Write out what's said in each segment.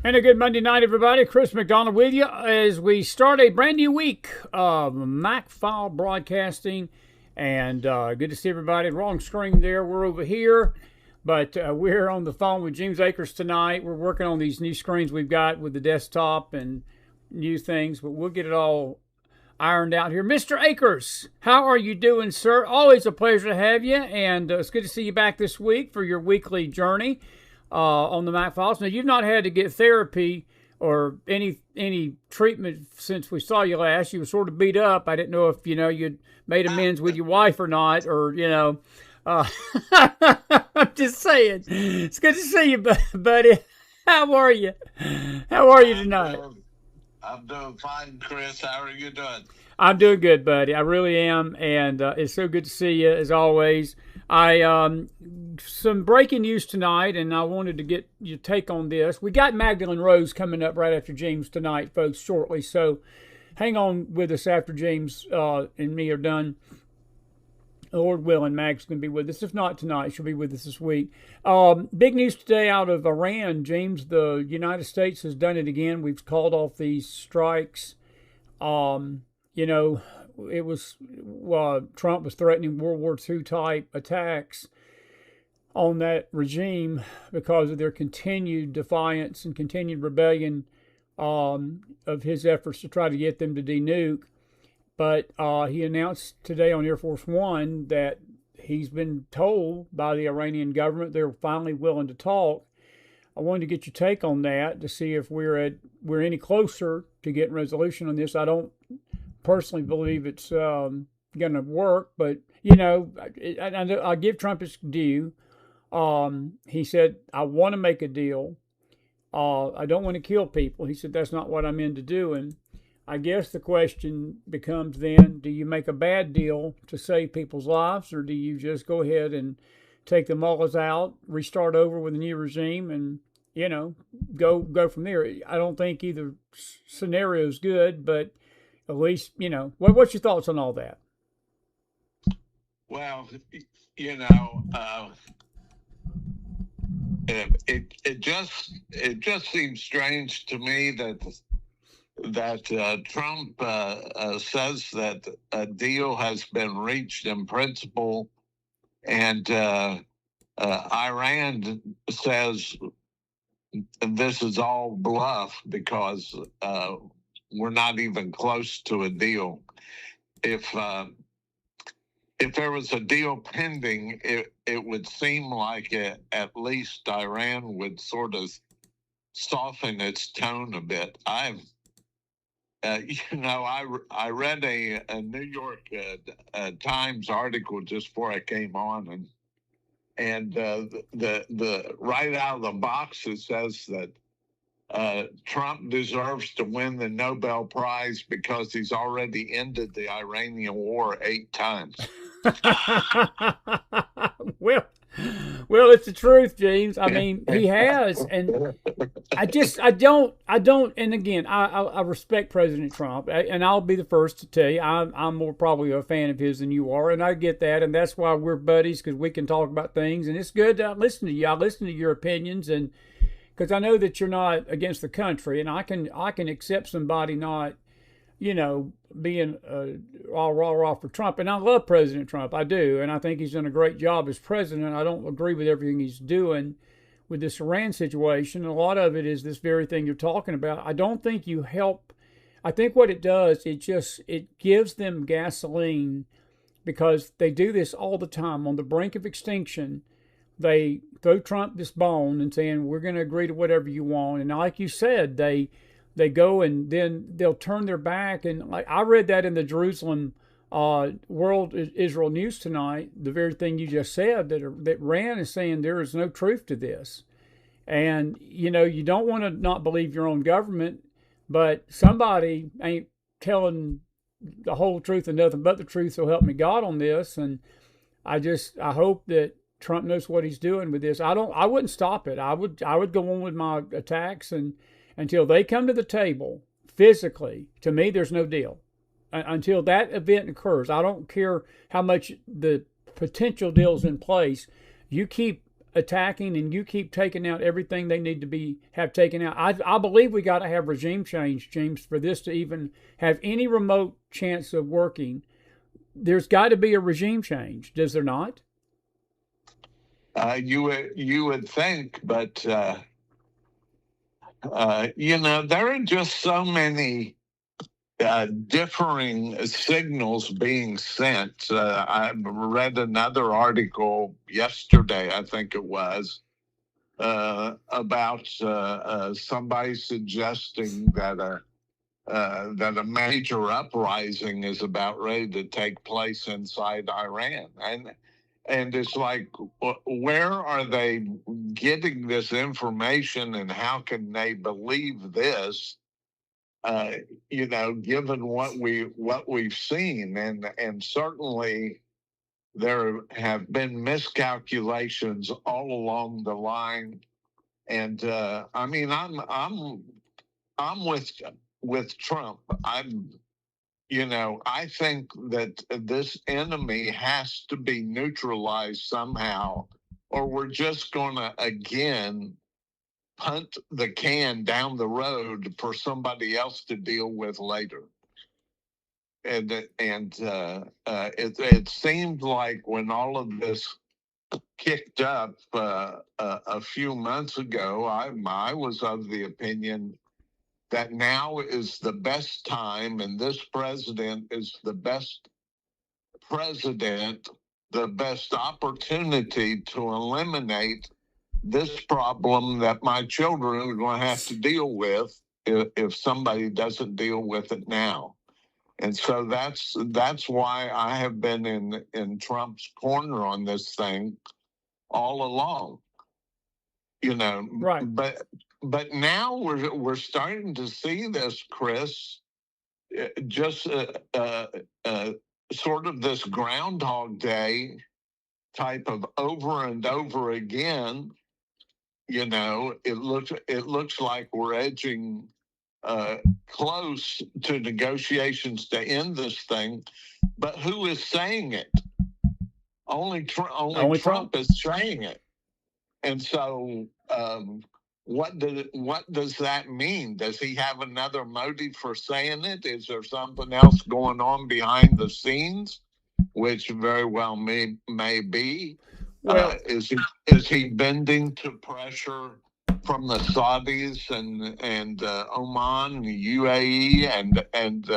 And a good Monday night, everybody. Chris McDonald with you as we start a brand new week of McFiles Broadcasting. And good to see everybody. Wrong screen there. We're over here. But we're on the phone with Jeemes Akers tonight. We're working on these new screens we've got with the desktop and new things. But we'll get it all ironed out here. Mr. Akers, how are you doing, sir? Always a pleasure to have you. And it's good to see you back this week for your weekly journey on the McFiles. Now, you've not had to get therapy or any treatment since we saw you last. You were sort of beat up. I didn't know if, you'd made amends with your wife or not, or, I'm just saying. It's good to see you, buddy. How are you? How are you tonight? I'm doing fine, Chris. How are you doing? I'm doing good, buddy. I really am, and it's so good to see you as always. Some breaking news tonight, and I wanted to get your take on this. We got Magdalene Rose coming up right after Jeemes tonight, folks, shortly. So hang on with us after Jeemes and me are done. Lord willing, Mag's going to be with us. If not tonight, she'll be with us this week. Big news today out of Iran, Jeemes. The United States has done it again. We've called off these strikes. It was Trump was threatening World War II type attacks on that regime because of their continued defiance and continued rebellion of his efforts to try to get them to denuke. But he announced today on Air Force One that he's been told by the Iranian government they're finally willing to talk. I wanted to get your take on that to see if we're any closer to getting resolution on this. I don't personally believe it's going to work, but I give Trump his due. He said, I want to make a deal. I don't want to kill people. He said, that's not what I'm into doing. I guess the question becomes then, do you make a bad deal to save people's lives, or do you just go ahead and take the mullahs out, restart over with a new regime, and, go from there? I don't think either scenario is good, but at least, what's your thoughts on all that? Well, it just seems strange to me that Trump says that a deal has been reached in principle, and Iran says this is all bluff because we're not even close to a deal. If there was a deal pending, it would seem like at least Iran would sort of soften its tone a bit. I read a New York Times article just before I came on, and the right out of the box it says that Trump deserves to win the Nobel Prize because he's already ended the Iranian war 8 times. Well, it's the truth, Jeemes. I mean, he has, and I don't, and again, I respect President Trump, and I'll be the first to tell you, I'm more probably a fan of his than you are, and I get that, and that's why we're buddies, because we can talk about things, and it's good to listen to you. I listen to your opinions, and because I know that you're not against the country, and I can accept somebody not, being all rah for Trump. And I love President Trump. I do. And I think he's done a great job as president. I don't agree with everything he's doing with this Iran situation. And a lot of it is this very thing you're talking about. I don't think you help. I think what it does, it gives them gasoline, because they do this all the time on the brink of extinction. They throw Trump this bone and saying, we're going to agree to whatever you want. And like you said, they go and then they'll turn their back. And like I read that in the Jerusalem World Israel News tonight, the very thing you just said, that Rand is saying there is no truth to this. And, you don't want to not believe your own government, but somebody ain't telling the whole truth and nothing but the truth, so help me God on this. And I hope that Trump knows what he's doing with this. I wouldn't stop it. I would go on with my attacks and until they come to the table physically. To me, there's no deal until that event occurs. I don't care how much the potential deal's in place. You keep attacking and you keep taking out everything they need to have taken out, I believe we got to have regime change, James, for this to even have any remote chance of working. There's got to be a regime change, does there not? You would think, but there are just so many differing signals being sent. I read another article yesterday, I think it was, about somebody suggesting that a major uprising is about ready to take place inside Iran, and it's like, where are they getting this information, and how can they believe this? Given what we've seen, and certainly there have been miscalculations all along the line. And I mean, I'm with Trump. I think that this enemy has to be neutralized somehow, or we're just going to again punt the can down the road for somebody else to deal with later. And it seemed like when all of this kicked up a few months ago, I was of the opinion that now is the best time, and this president is the best president, the best opportunity to eliminate this problem that my children are going to have to deal with if somebody doesn't deal with it now. And so that's why I have been in Trump's corner on this thing all along. Right. But now we're starting to see this, Chris, just sort of this Groundhog Day type of over and over again. It looks like we're edging close to negotiations to end this thing, but who is saying it? Only Trump is saying it. And so, what does that mean? Does he have another motive for saying it? Is there something else going on behind the scenes, which very well may be? Well, is he bending to pressure from the Saudis and Oman, UAE, and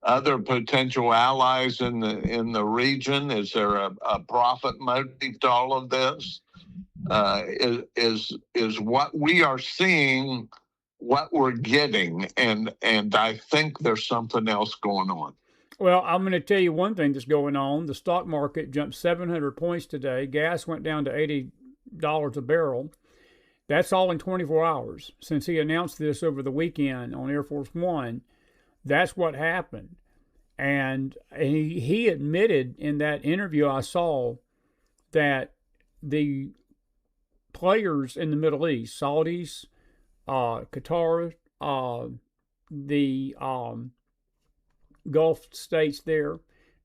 other potential allies in the region? Is there a profit motive to all of this? Is what we are seeing what we're getting, and I think there's something else going on. Well, I'm going to tell you one thing that's going on. The stock market jumped 700 points today. Gas went down to $80 a barrel. That's all in 24 hours. Since he announced this over the weekend on Air Force One, that's what happened. And he admitted in that interview I saw that the players in the Middle East, Saudis, Qatar, the Gulf states there,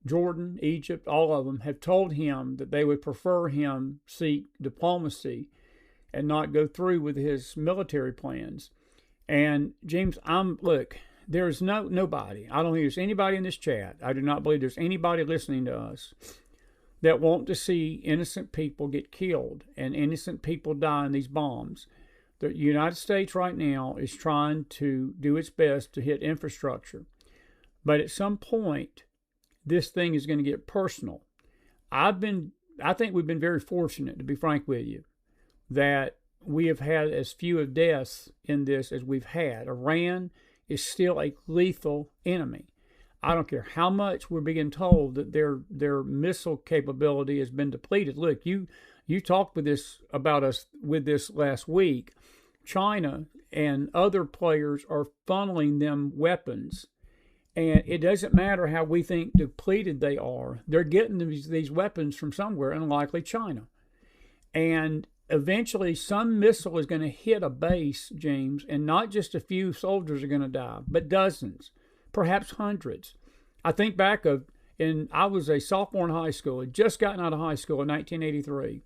Jordan, Egypt, all of them have told him that they would prefer him seek diplomacy and not go through with his military plans. And James, look, there's nobody. I don't think there's anybody in this chat. I do not believe there's anybody listening to us that want to see innocent people get killed and innocent people die in these bombs. The United States right now is trying to do its best to hit infrastructure. But at some point, this thing is going to get personal. I think we've been very fortunate, to be frank with you, that we have had as few of deaths in this as we've had. Iran is still a lethal enemy. I don't care how much we're being told that their missile capability has been depleted. Look, you talked about us with this last week. China and other players are funneling them weapons. And it doesn't matter how we think depleted they are. They're getting these weapons from somewhere, and likely China. And eventually some missile is going to hit a base, James, and not just a few soldiers are going to die, but dozens, perhaps hundreds. I think back I was a sophomore in high school, had just gotten out of high school in 1983,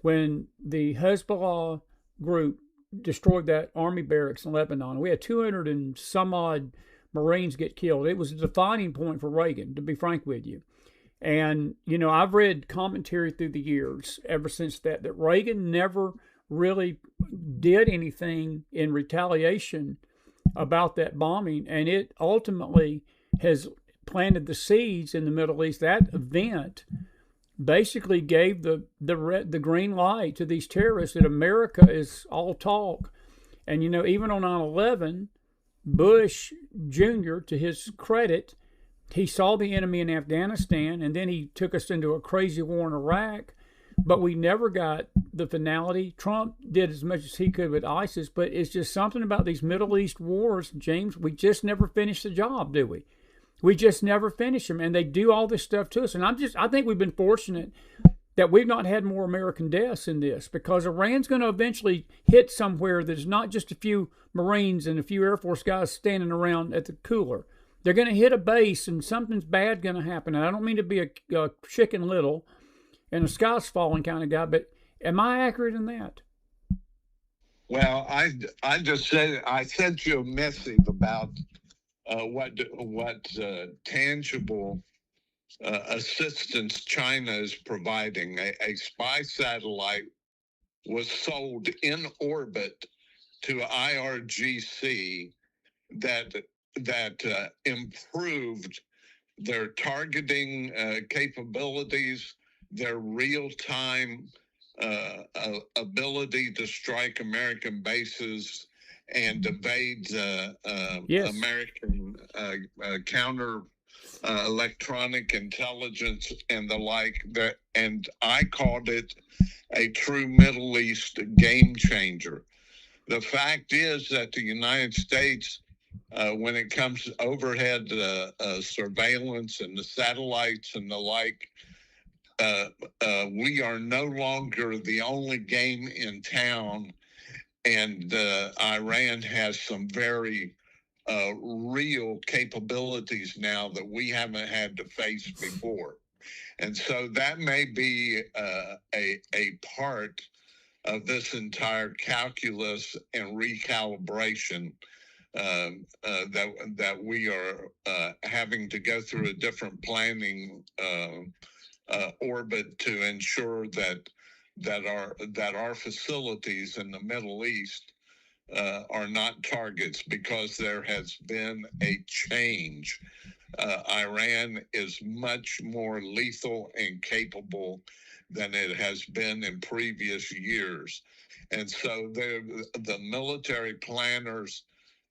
when the Hezbollah group destroyed that army barracks in Lebanon. We had 200 and some odd Marines get killed. It was a defining point for Reagan, to be frank with you. And, I've read commentary through the years ever since that Reagan never really did anything in retaliation about that bombing. And it ultimately has planted the seeds in the Middle East. That event basically gave the green light to these terrorists that America is all talk. And, even on 9/11, Bush Jr., to his credit, he saw the enemy in Afghanistan, and then he took us into a crazy war in Iraq, but we never got the finality. Trump did as much as he could with ISIS, but it's just something about these Middle East wars, James, we just never finish the job, do we? We just never finish them, and they do all this stuff to us. And I think we've been fortunate that we've not had more American deaths in this, because Iran's going to eventually hit somewhere that's not just a few Marines and a few Air Force guys standing around at the cooler. They're going to hit a base, and something's bad going to happen. And I don't mean to be a Chicken Little and a sky's falling kind of guy, but am I accurate in that? Well, I just said I sent you a message about what tangible assistance China is providing. A spy satellite was sold in orbit to IRGC that improved their targeting capabilities, their real-time ability to strike American bases and evade Yes. American counter electronic intelligence and the like. And I called it a true Middle East game changer. The fact is that the United States, when it comes to overhead surveillance and the satellites and the like, we are no longer the only game in town, and Iran has some very real capabilities now that we haven't had to face before. And so that may be a part of this entire calculus and recalibration that we are having to go through a different planning orbit to ensure that our facilities in the Middle East are not targets, because there has been a change. Iran is much more lethal and capable than it has been in previous years. And so the military planners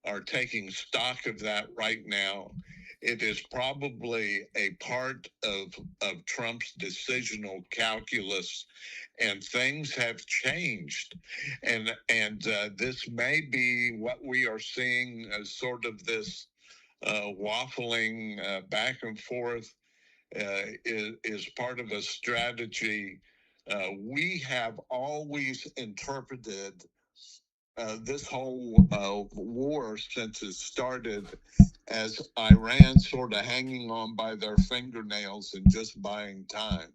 are taking stock of that right now. It is probably a part of Trump's decisional calculus, and things have changed. And this may be what we are seeing as sort of this waffling back and forth is part of a strategy. We have always interpreted this whole war since it started as Iran sort of hanging on by their fingernails and just buying time.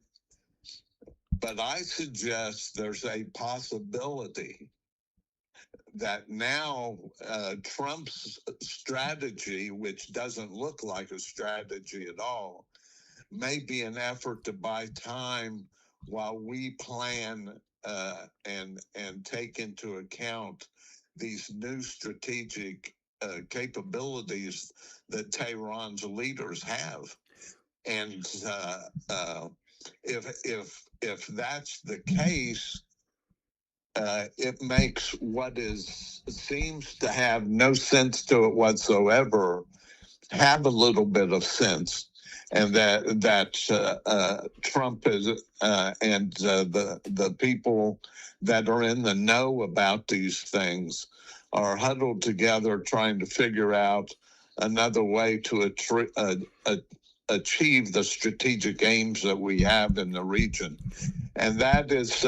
But I suggest there's a possibility that now Trump's strategy, which doesn't look like a strategy at all, may be an effort to buy time while we plan and take into account these new strategic capabilities that Tehran's leaders have. And if that's the case, it makes what seems to have no sense to it whatsoever have a little bit of sense, and that Trump is and the people that are in the know about these things are huddled together trying to figure out another way to achieve the strategic aims that we have in the region. And that is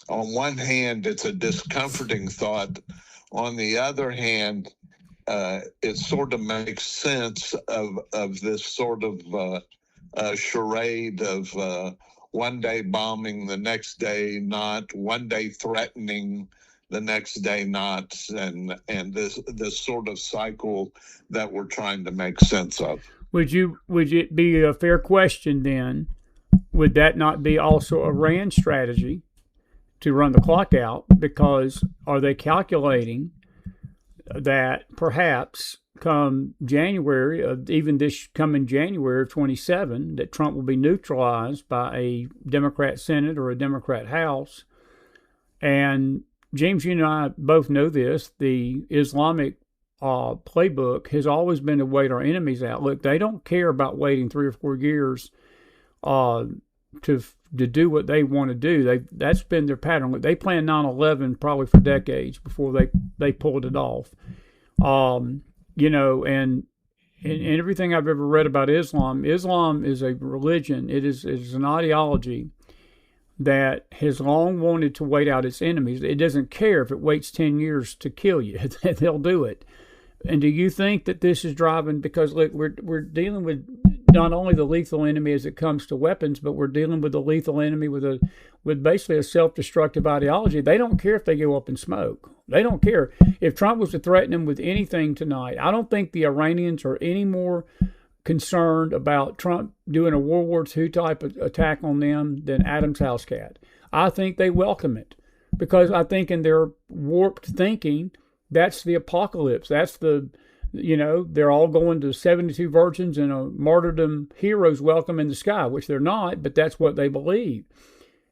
on one hand, it's a discomforting thought. On the other hand, it sort of makes sense of this sort of charade of one day bombing, the next day not, one day threatening, the next day not, and this sort of cycle that we're trying to make sense of. Would it be a fair question then? Would that not be also a Iran strategy to run the clock out? Because are they calculating that perhaps come January of even this coming January of 27, that Trump will be neutralized by a Democrat Senate or a Democrat House? And James, you and I both know this. The Islamic playbook has always been to wait our enemies out. Look, they don't care about waiting 3 or 4 years to do what they want to do. That's been their pattern. Look, they planned 9/11 probably for decades before they pulled it off. And everything I've ever read about Islam is a religion. It is an ideology that has long wanted to wait out its enemies. It doesn't care if it waits 10 years to kill you. They'll do it. And do you think that this is driving, because look, we're dealing with not only the lethal enemy as it comes to weapons, but we're dealing with the lethal enemy with basically a self-destructive ideology. They don't care if they go up in smoke. They don't care. If Trump was to threaten them with anything tonight, I don't think the Iranians are any more concerned about Trump doing a World War II type of attack on them than Adam's house cat. I think they welcome it, because I think in their warped thinking, that's the apocalypse. That's they're all going to 72 virgins and a martyrdom hero's welcome in the sky, which they're not, but that's what they believe.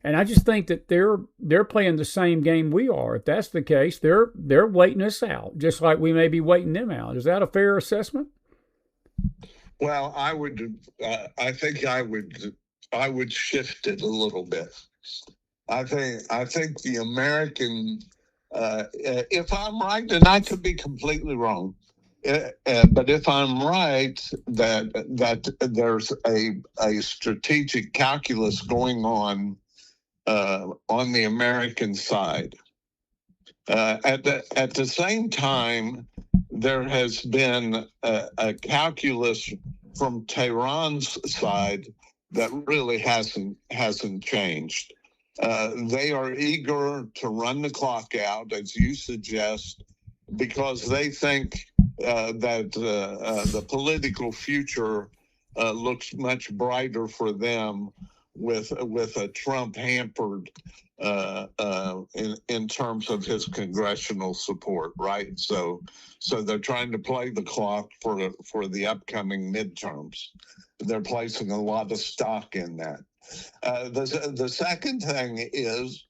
And I just think that they're playing the same game we are. If that's the case, they're waiting us out, just like we may be waiting them out. Is that a fair assessment? Well, I think I would shift it a little bit. I think the American, if I'm right, and I could be completely wrong, but if I'm right that there's a strategic calculus going on the American side, at the same time, there has been a calculus from Tehran's side that really hasn't changed. They are eager to run the clock out, as you suggest, because they think that the political future looks much brighter for them with a Trump hampered in terms of his congressional support, right? So they're trying to play the clock for the upcoming midterms. They're placing a lot of stock in that. The second thing is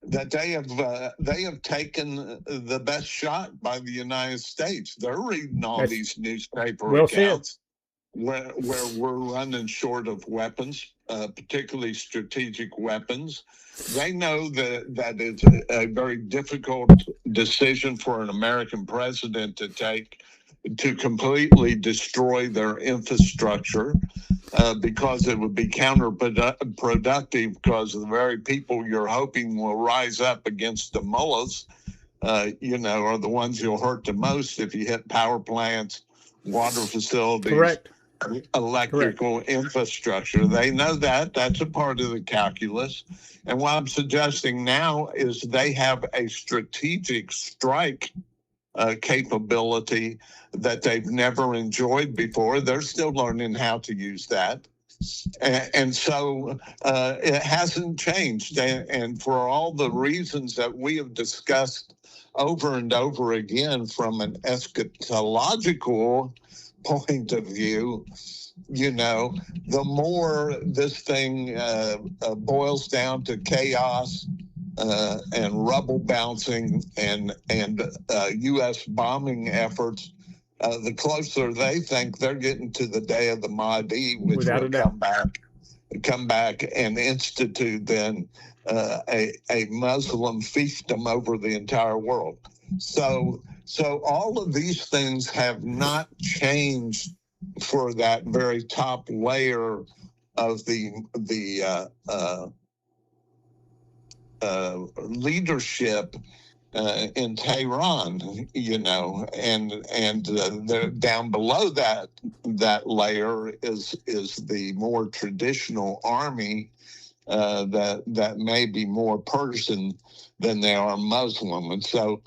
that they have taken the best shot by the United States. They're reading all these newspaper accounts where we're running short of weapons, particularly strategic weapons. They know that it's a very difficult decision for an American president to take, to completely destroy their infrastructure, because it would be counterproductive, because the very people you're hoping will rise up against the mullahs, are the ones you'll hurt the most if you hit power plants, water facilities, correct, electrical infrastructure. They know that. That's a part of the calculus. And what I'm suggesting now is they have a strategic strike capability that they've never enjoyed before. They're still learning how to use that. And so it hasn't changed. And for all the reasons that we have discussed over and over again from an eschatological point of view, the more this thing boils down to chaos and rubble bouncing and U.S. bombing efforts, the closer they think they're getting to the day of the Mahdi, which will come back and institute then a Muslim fiefdom over the entire world. So all of these things have not changed for that very top layer of the leadership in Tehran, and down below that layer is the more traditional army that may be more Persian than they are Muslim. And so,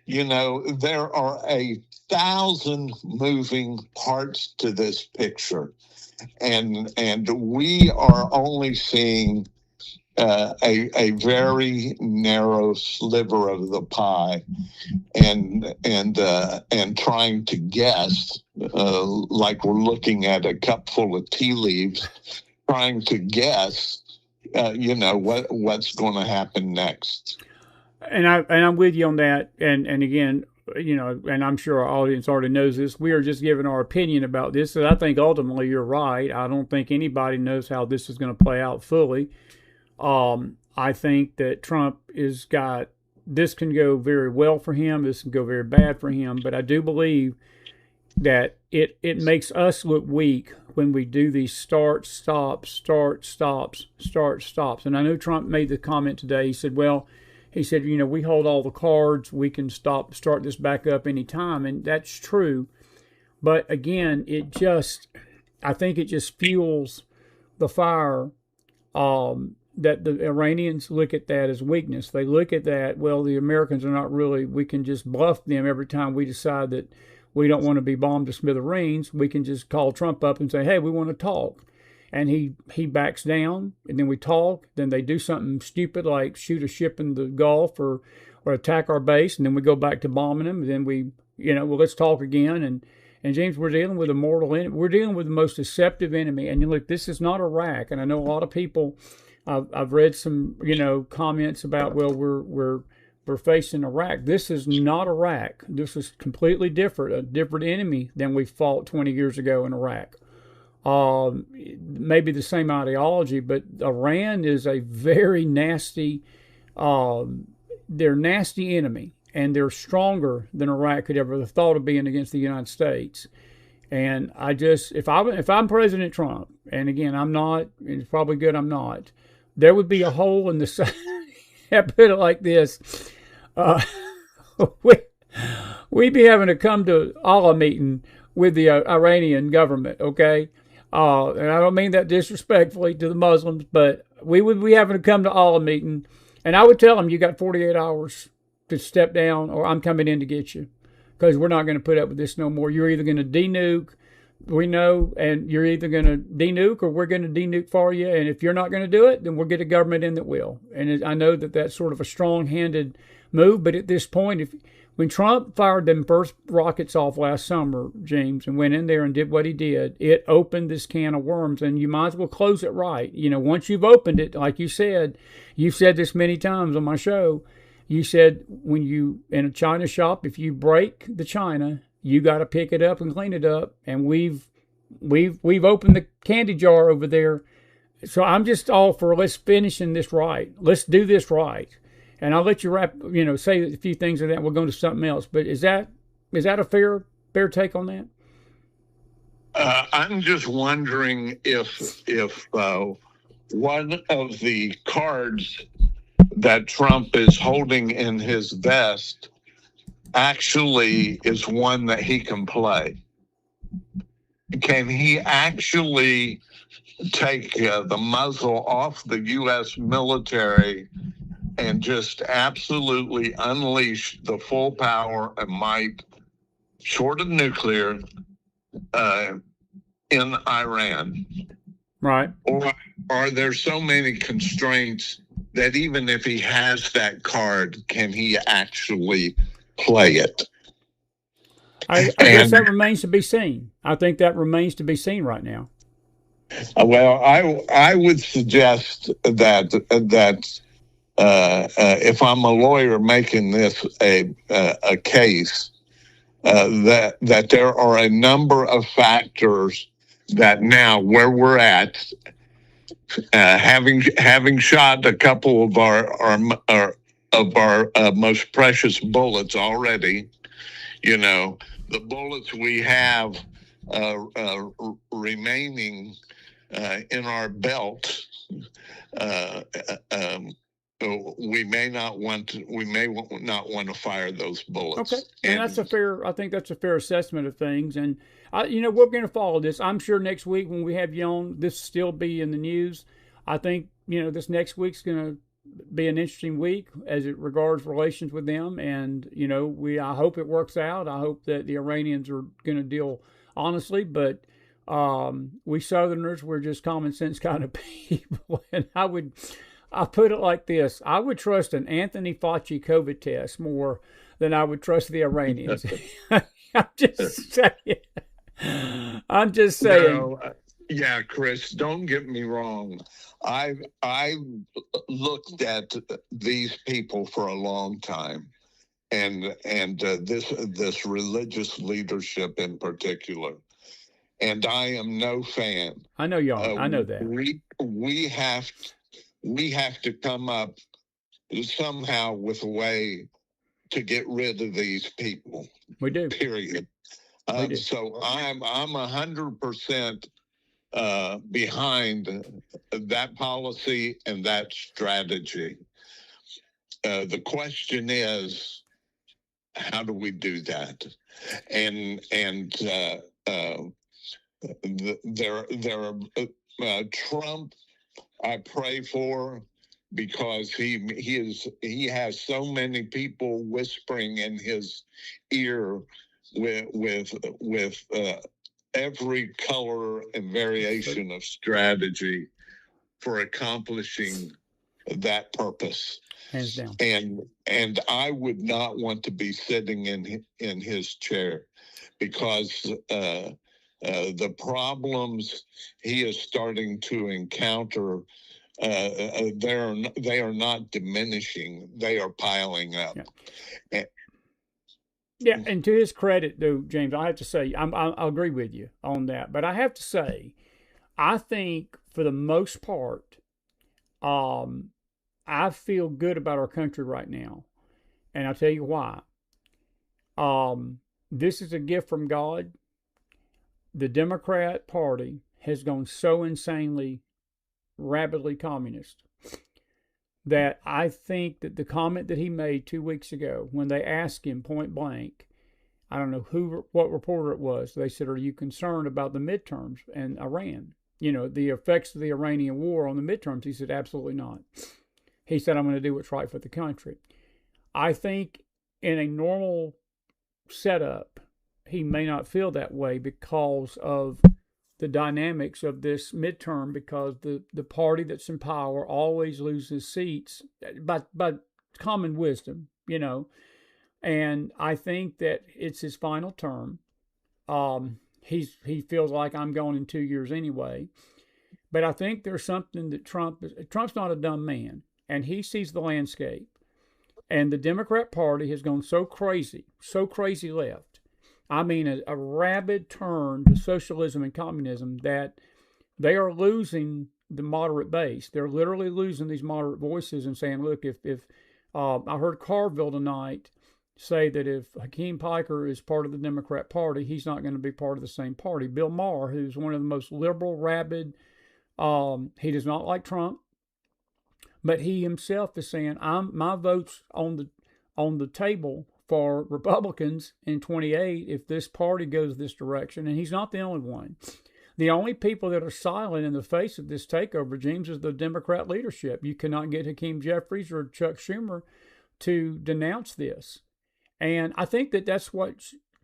there are 1,000 moving parts to this picture, and we are only seeing a very narrow sliver of the pie, and trying to guess, like we're looking at a cup full of tea leaves, trying to guess, what's going to happen next. And I'm with you on that. And again, and I'm sure our audience already knows this. We are just giving our opinion about this. So I think ultimately you're right. I don't think anybody knows how this is going to play out fully. I think that Trump this can go very well for him. This can go very bad for him. But I do believe that it makes us look weak when we do these start, stops, start, stops, start, stops. And I know Trump made the comment today. He said, we hold all the cards. We can start this back up anytime. And that's true. But again, I think it just fuels the fire, that the Iranians look at that as weakness. They look at that, the Americans are not really, we can just bluff them every time we decide that we don't want to be bombed to smithereens. We can just call Trump up and say, hey, we want to talk. And he backs down, and then we talk. Then they do something stupid like shoot a ship in the Gulf or attack our base, and then we go back to bombing them. And then we, let's talk again. And James, we're dealing with a mortal enemy. We're dealing with the most deceptive enemy. And look, this is not Iraq. And I know a lot of people, I've read some, comments about, we're facing Iraq. This is not Iraq. This is completely different, a different enemy than we fought 20 years ago in Iraq. Maybe the same ideology, but Iran is a very nasty, they're nasty enemy, and they're stronger than Iraq could ever have thought of being against the United States. And if I'm President Trump, and again, I'm not, and it's probably good I'm not, there would be a hole in the side. I put it like this. We'd be having to come to Allah meeting with the Iranian government, okay? And I don't mean that disrespectfully to the Muslims, but we would be having to come to Allah meeting, and I would tell them, you got 48 hours to step down, or I'm coming in to get you, because we're not going to put up with this no more. You're either going to denuke, we know, and you're either going to denuke or we're going to denuke for you. And if you're not going to do it, then we'll get a government in that will. And I know that that's sort of a strong-handed move, but at this point, when Trump fired them first rockets off last summer, Jeemes, and went in there and did what he did, it opened this can of worms, and you might as well close it right. Once you've opened it, like you've said this many times on my show, you said in a china shop, if you break the china, you got to pick it up and clean it up. And we've opened the candy jar over there. So I'm just all for let's finishing this right. Let's do this right. And I'll let you say a few things of that. We'll go to something else. But is that a fair take on that? I'm just wondering if one of the cards that Trump is holding in his vest actually is one that he can play. Can he actually take the muzzle off the U.S. military and just absolutely unleash the full power and might, short of nuclear, in Iran? Right. Or are there so many constraints that even if he has that card, can he actually play it? I guess that remains to be seen. I think that remains to be seen right now. Well, I would suggest that if I'm a lawyer making this a case, that there are a number of factors that now where we're at, having shot a couple of our most precious bullets already, the bullets we have remaining in our belt, we may not want to fire those bullets. Okay, and I think that's a fair assessment of things. And we're going to follow this. I'm sure next week when we have you on, this will still be in the news. I think, this next week's going to be an interesting week as it regards relations with them. And, I hope it works out. I hope that the Iranians are going to deal honestly, but we Southerners, we're just common sense kind of people. And I put it like this: I would trust an Anthony Fauci COVID test more than I would trust the Iranians. I'm just saying. I'm just saying. No, yeah, Chris, don't get me wrong. I looked at these people for a long time, and this religious leadership in particular. And I am no fan. I know y'all. I know that. We have to come up somehow with a way to get rid of these people. We do. Period. So I'm 100% behind that policy and that strategy. The question is, how do we do that? And Trump, I pray for, because he has so many people whispering in his ear with every color and variation of strategy for accomplishing that purpose. Hands down. And I would not want to be sitting in his chair, because the problems he is starting to encounter, they are not diminishing; they are piling up. Yeah, and to his credit, though, James, I have to say, I'll agree with you on that. But I have to say, I think for the most part, I feel good about our country right now, and I'll tell you why. This is a gift from God. The Democrat Party has gone so insanely, rapidly communist that I think that the comment that he made 2 weeks ago, when they asked him point blank, I don't know what reporter it was, they said, "Are you concerned about the midterms and Iran? The effects of the Iranian war on the midterms?" He said, "Absolutely not." He said, "I'm going to do what's right for the country." I think in a normal setup, he may not feel that way because of the dynamics of this midterm, because the party that's in power always loses seats by common wisdom, And I think that it's his final term. He feels like I'm going in 2 years anyway. But I think there's something that Trump's not a dumb man, and he sees the landscape. And the Democrat Party has gone so crazy left. I mean, a rabid turn to socialism and communism, that they are losing the moderate base. They're literally losing these moderate voices and saying, look, if I heard Carville tonight say that if Hakeem Piker is part of the Democrat Party, he's not going to be part of the same party. Bill Maher, who's one of the most liberal, rabid, he does not like Trump, but he himself is saying, my vote's on the table for Republicans in 28 if this party goes this direction. And he's not the only one. The only people that are silent in the face of this takeover, Jeemes, is the Democrat leadership. You cannot get Hakeem Jeffries or Chuck Schumer to denounce this. And I think that that's what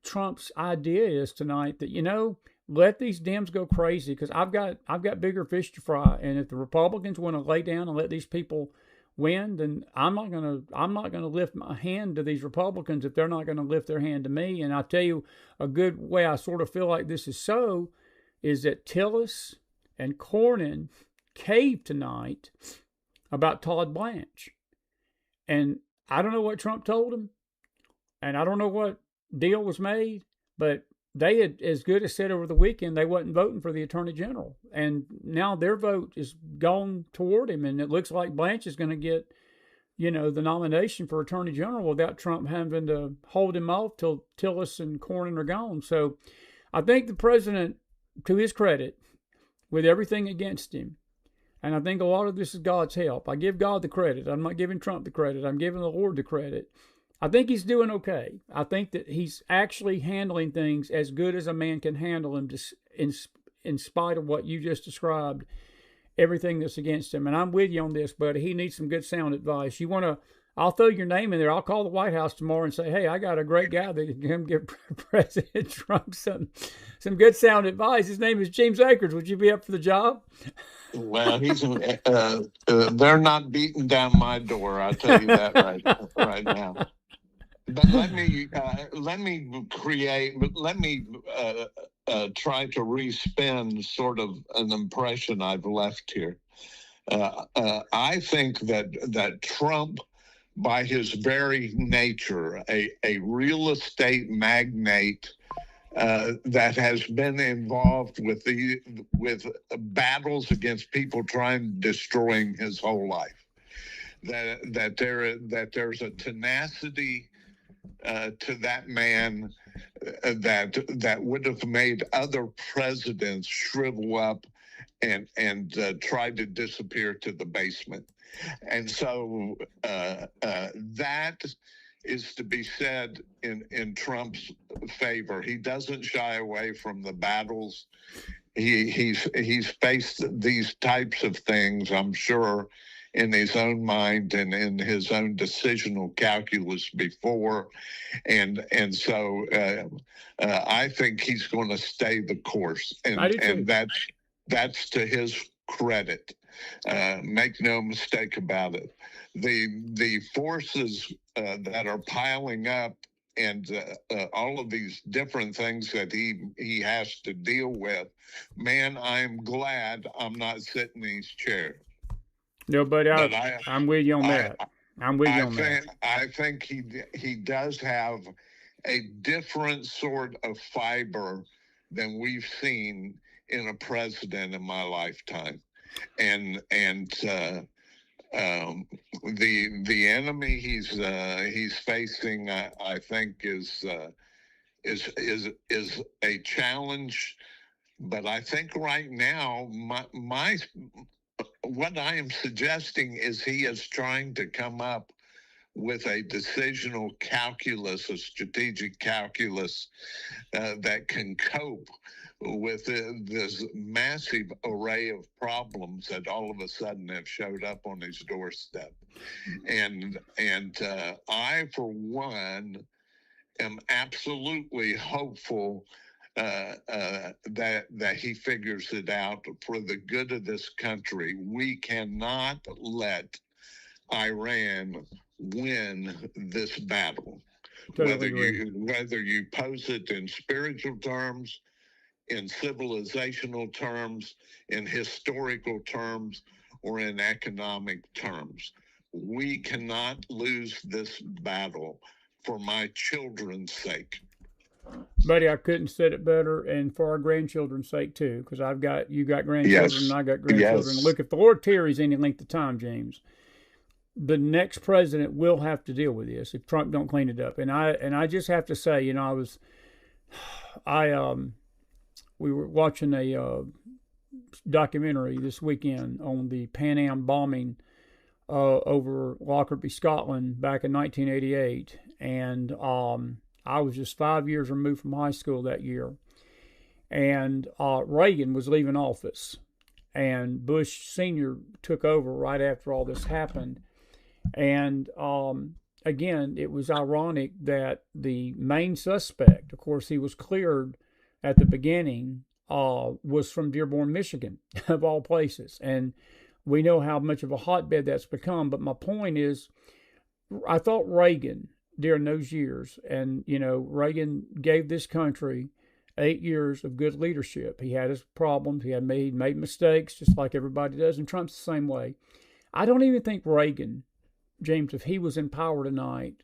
Trump's idea is tonight, that, let these Dems go crazy, because I've got bigger fish to fry. And if the Republicans want to lay down and let these people win, then I'm not gonna lift my hand to these Republicans if they're not gonna lift their hand to me. And I tell you, a good way I sort of feel like this is so is that Tillis and Cornyn caved tonight about Todd Blanche, and I don't know what Trump told him, and I don't know what deal was made, but they had as good as said over the weekend they wasn't voting for the Attorney General. And now their vote is gone toward him. And it looks like Blanche is going to get, the nomination for Attorney General without Trump having to hold him off till Tillis and Cornyn are gone. So I think the president, to his credit, with everything against him, and I think a lot of this is God's help. I give God the credit. I'm not giving Trump the credit. I'm giving the Lord the credit. I think he's doing okay. I think that he's actually handling things as good as a man can handle them, in spite of what you just described. everything that's against him. And I'm with you on this, buddy. He needs some good sound advice. You want to? I'll throw your name in there. I'll call the White House tomorrow and say, "Hey, I got a great guy that can give President Trump some good sound advice. His name is Jeemes Akers. Would you be up for the job?" Well, they're not beating down my door. I'll tell you that right now. But let me try to respin sort of an impression I've left here. I think that Trump, by his very nature, a real estate magnate that has been involved with battles against people destroying his whole life, that there's a tenacity to that man that would have made other presidents shrivel up and try to disappear to the basement. And so that is to be said in Trump's favor. He doesn't shy away from the battles. He's faced these types of things, I'm sure, in his own mind and in his own decisional calculus before, and so I think he's going to stay the course, and that's to his credit. Make no mistake about it. The forces that are piling up and all of these different things that he has to deal with, man, I'm glad I'm not sitting in his chair. No, but I'm with you on that. I'm with you on that. I think he does have a different sort of fiber than we've seen in a president in my lifetime, and the enemy he's facing, I think, is a challenge. But I think right now, what I am suggesting is he is trying to come up with a decisional calculus, a strategic calculus that can cope with this massive array of problems that all of a sudden have showed up on his doorstep. And I, for one, am absolutely hopeful that he figures it out for the good of this country. We cannot let Iran win this battle. Totally whether you pose it in spiritual terms, in civilizational terms, in historical terms, or in economic terms, we cannot lose this battle for my children's sake. Buddy, I couldn't said it better, and for our grandchildren's sake too, because you got grandchildren, and I got grandchildren. Yes. Look, if the Lord tarries any length of time, Jeemes, the next president will have to deal with this if Trump don't clean it up. And I just have to say, we were watching a documentary this weekend on the Pan Am bombing over Lockerbie, Scotland, back in 1988, and I was just 5 years removed from high school that year, and Reagan was leaving office, and Bush Sr. took over right after all this happened. And again, it was ironic that the main suspect, of course, he was cleared at the beginning, was from Dearborn, Michigan, of all places. And we know how much of a hotbed that's become. But my point is, I thought Reagan, during those years, and, Reagan gave this country 8 years of good leadership. He had his problems. He made mistakes, just like everybody does. And Trump's the same way. I don't even think Reagan, Jeemes, if he was in power tonight,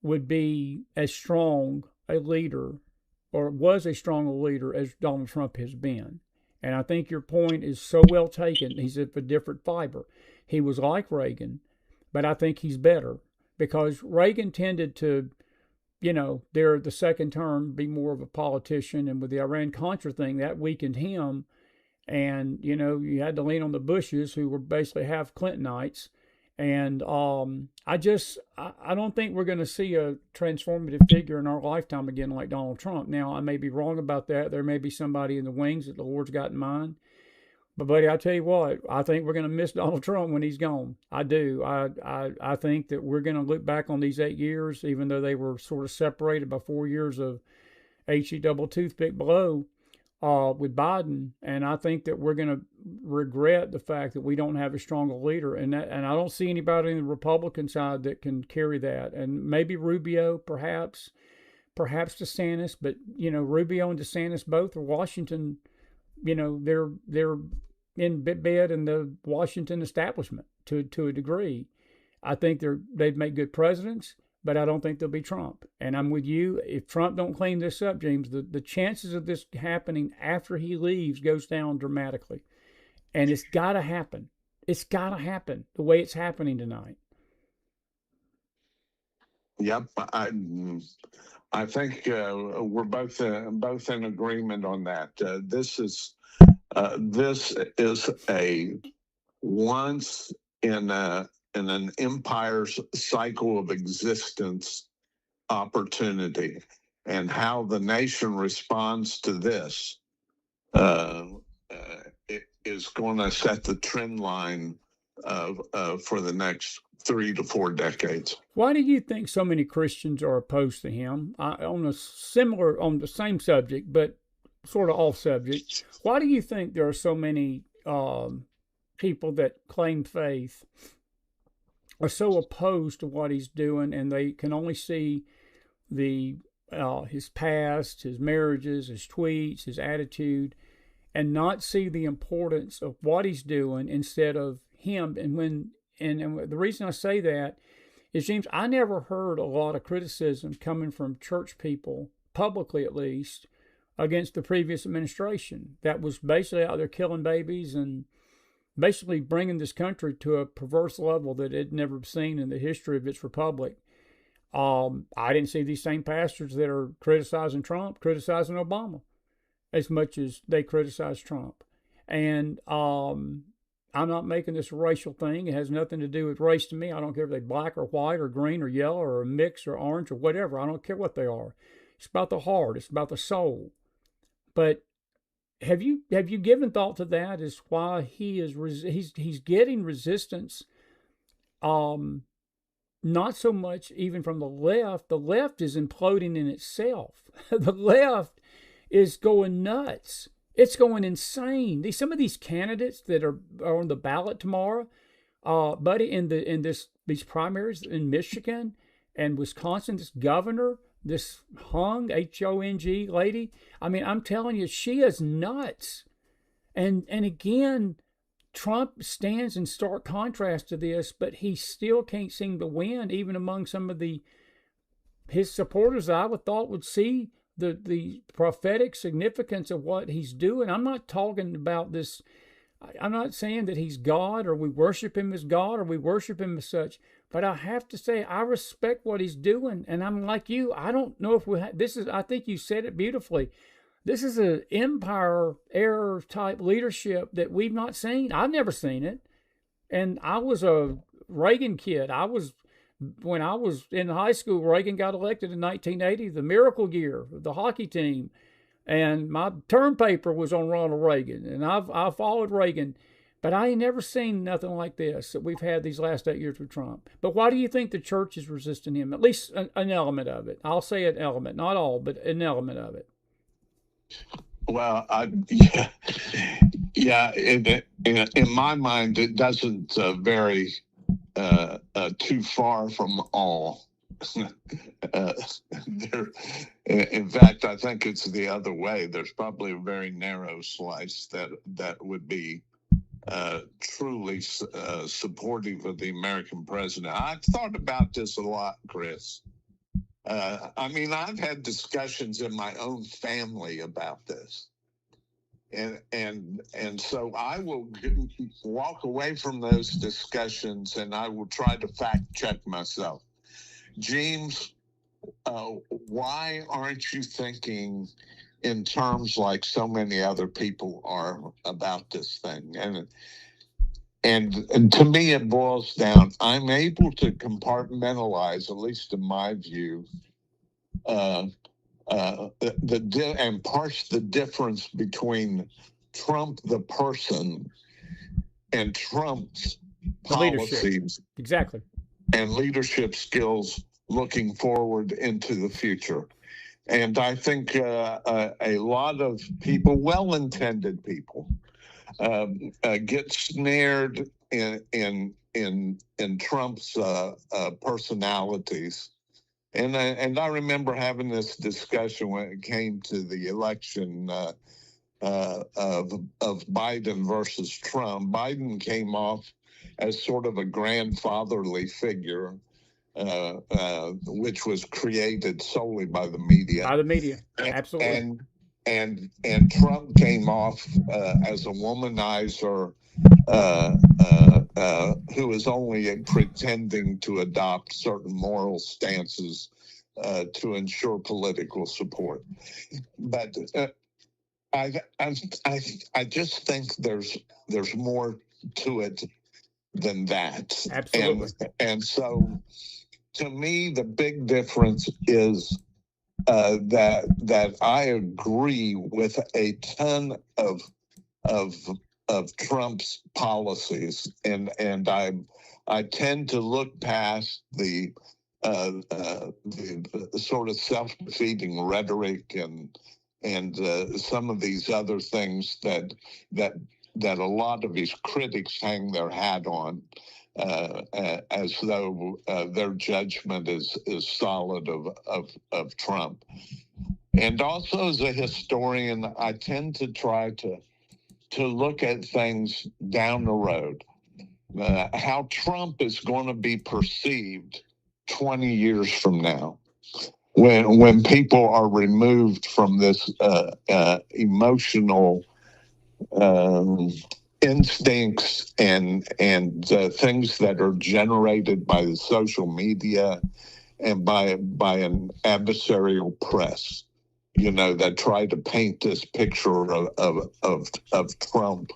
would be as strong a leader, or was as strong a leader, as Donald Trump has been. And I think your point is so well taken. He's of a different fiber. He was like Reagan, but I think he's better, because Reagan tended to, the second term, be more of a politician. And with the Iran-Contra thing, that weakened him. And, you had to lean on the Bushes, who were basically half Clintonites. And I don't think we're going to see a transformative figure in our lifetime again like Donald Trump. Now, I may be wrong about that. There may be somebody in the wings that the Lord's got in mind. But buddy, I tell you what, I think we're going to miss Donald Trump when he's gone. I do. I think that we're going to look back on these 8 years, even though they were sort of separated by 4 years of HE double toothpick below with Biden, and I think that we're going to regret the fact that we don't have a stronger leader, and I don't see anybody in the Republican side that can carry that. And maybe Rubio, perhaps DeSantis, but Rubio and DeSantis both are Washington. They're in bed in the Washington establishment to a degree. I think they'd make good presidents, but I don't think they'll be Trump. And I'm with you. If Trump don't clean this up, James, the chances of this happening after he leaves goes down dramatically. And it's got to happen. It's got to happen the way it's happening tonight. Yep, I think we're both in agreement on that. This is a once in an empire's cycle of existence opportunity, and how the nation responds to this is going to set the trend line for the next 3 to 4 decades. Why do you think so many Christians are opposed to him? On the same subject, but sort of off subject. Why do you think there are so many people that claim faith are so opposed to what he's doing, and they can only see his past, his marriages, his tweets, his attitude, and not see the importance of what he's doing instead of him? And the reason I say that is, James, I never heard a lot of criticism coming from church people, publicly at least, against the previous administration that was basically out there killing babies and basically bringing this country to a perverse level that it had never seen in the history of its republic. I didn't see these same pastors that are criticizing Trump criticizing Obama as much as they criticize Trump. And I'm not making this a racial thing. It has nothing to do with race to me. I don't care if they're black or white or green or yellow or a mix or orange or whatever. I don't care what they are. It's about the heart. It's about the soul. But have you given thought to that as why he's getting resistance? Not so much even from the left. The left is imploding in itself. The left is going nuts. It's going insane. Some of these candidates that are on the ballot tomorrow, buddy, in these primaries in Michigan and Wisconsin, this governor, this Hong lady. I mean, I'm telling you, she is nuts. And again, Trump stands in stark contrast to this, but he still can't seem to win, even among some of his supporters I would thought would see the prophetic significance of what he's doing. I'm not talking about this. I'm not saying that he's God or we worship him as God or we worship him as such, but I have to say I respect what he's doing. And I'm like you. I don't know if I think you said it beautifully. This is an empire era type leadership that we've not seen. I've never seen it. And I was a Reagan kid. When I was in high school, Reagan got elected in 1980, the miracle year, the hockey team. And my term paper was on Ronald Reagan. And I followed Reagan. But I ain't never seen nothing like this that we've had these last 8 years with Trump. But why do you think the church is resisting him? At least an element of it. I'll say an element, not all, but an element of it. Well, yeah. In my mind, it doesn't vary too far from all. In fact, I think it's the other way. There's probably a very narrow slice that would be truly supportive of the American president. I've thought about this a lot, Chris. I mean, I've had discussions in my own family about this. And so I will walk away from those discussions and I will try to fact check myself. Jeemes, why aren't you thinking in terms like so many other people are about this thing? And to me, it boils down, I'm able to compartmentalize, at least in my view, and parse the difference between Trump the person and Trump's The leadership. policies Exactly. and leadership skills looking forward into the future. And I think a lot of people, well-intended people, get snared in Trump's personalities. And I remember having this discussion when it came to the election of Biden versus Trump. Biden came off as sort of a grandfatherly figure, which was created solely by the media. By the media, absolutely. And Trump came off as a womanizer who is only pretending to adopt certain moral stances to ensure political support. But I just think there's more to it than that. Absolutely. And so, to me, the big difference is that I agree with a ton of Trump's policies, and I tend to look past the sort of self-defeating rhetoric and some of these other things that a lot of his critics hang their hat on, as though their judgment is solid of Trump. And also, as a historian, I tend to try to look at things down the road. How Trump is going to be perceived 20 years from now, when people are removed from this emotional instincts and things that are generated by the social media and by an adversarial press, that try to paint this picture of Trump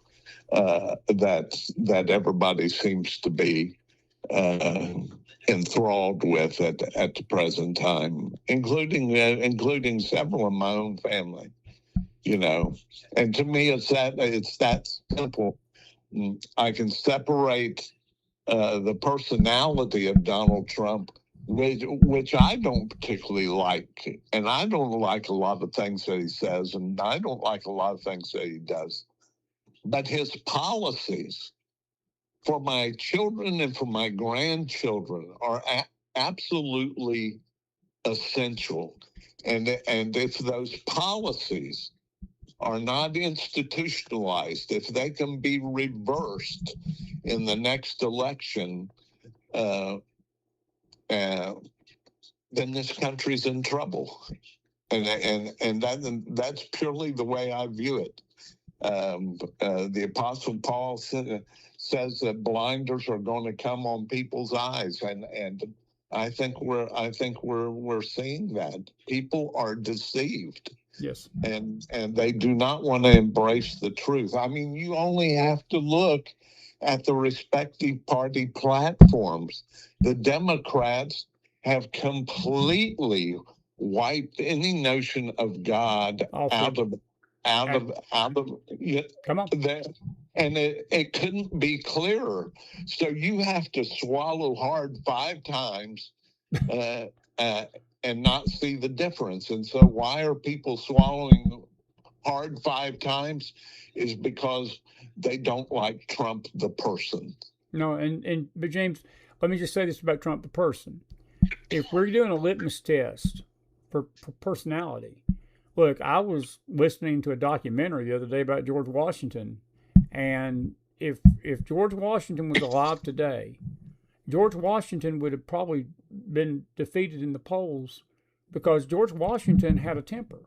that everybody seems to be enthralled with at the present time, including several of my own family. And to me, it's that simple. I can separate the personality of Donald Trump, which I don't particularly like, and I don't like a lot of things that he says, and I don't like a lot of things that he does. But his policies for my children and for my grandchildren are absolutely essential. And if those policies are not institutionalized, if they can be reversed in the next election, then this country's in trouble. And that's purely the way I view it. The Apostle Paul says that blinders are going to come on people's eyes, and I think we're seeing that. People are deceived. Yes. And they do not want to embrace the truth. I mean, you only have to look at the respective party platforms. The Democrats have completely wiped any notion of God out of Come on. there. And it couldn't be clearer. So you have to swallow hard 5 times and not see the difference. And so why are people swallowing hard 5 times? Is because they don't like Trump the person. No, but James, let me just say this about Trump the person. If we're doing a litmus test for personality, look, I was listening to a documentary the other day about George Washington, and if George Washington was alive today, George Washington would have probably been defeated in the polls because George Washington had a temper.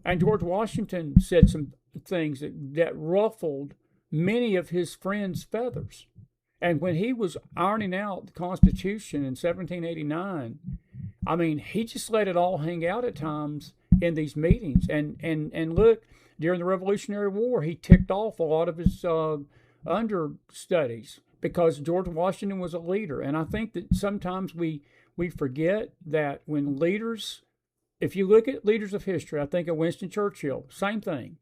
And George Washington said some things that ruffled many of his friends' feathers. And when he was ironing out the Constitution in 1789, I mean, he just let it all hang out at times in these meetings. And look, during the Revolutionary War, he ticked off a lot of his understudies because George Washington was a leader. And I think that sometimes we forget that when leaders, if you look at leaders of history, I think of Winston Churchill, same thing.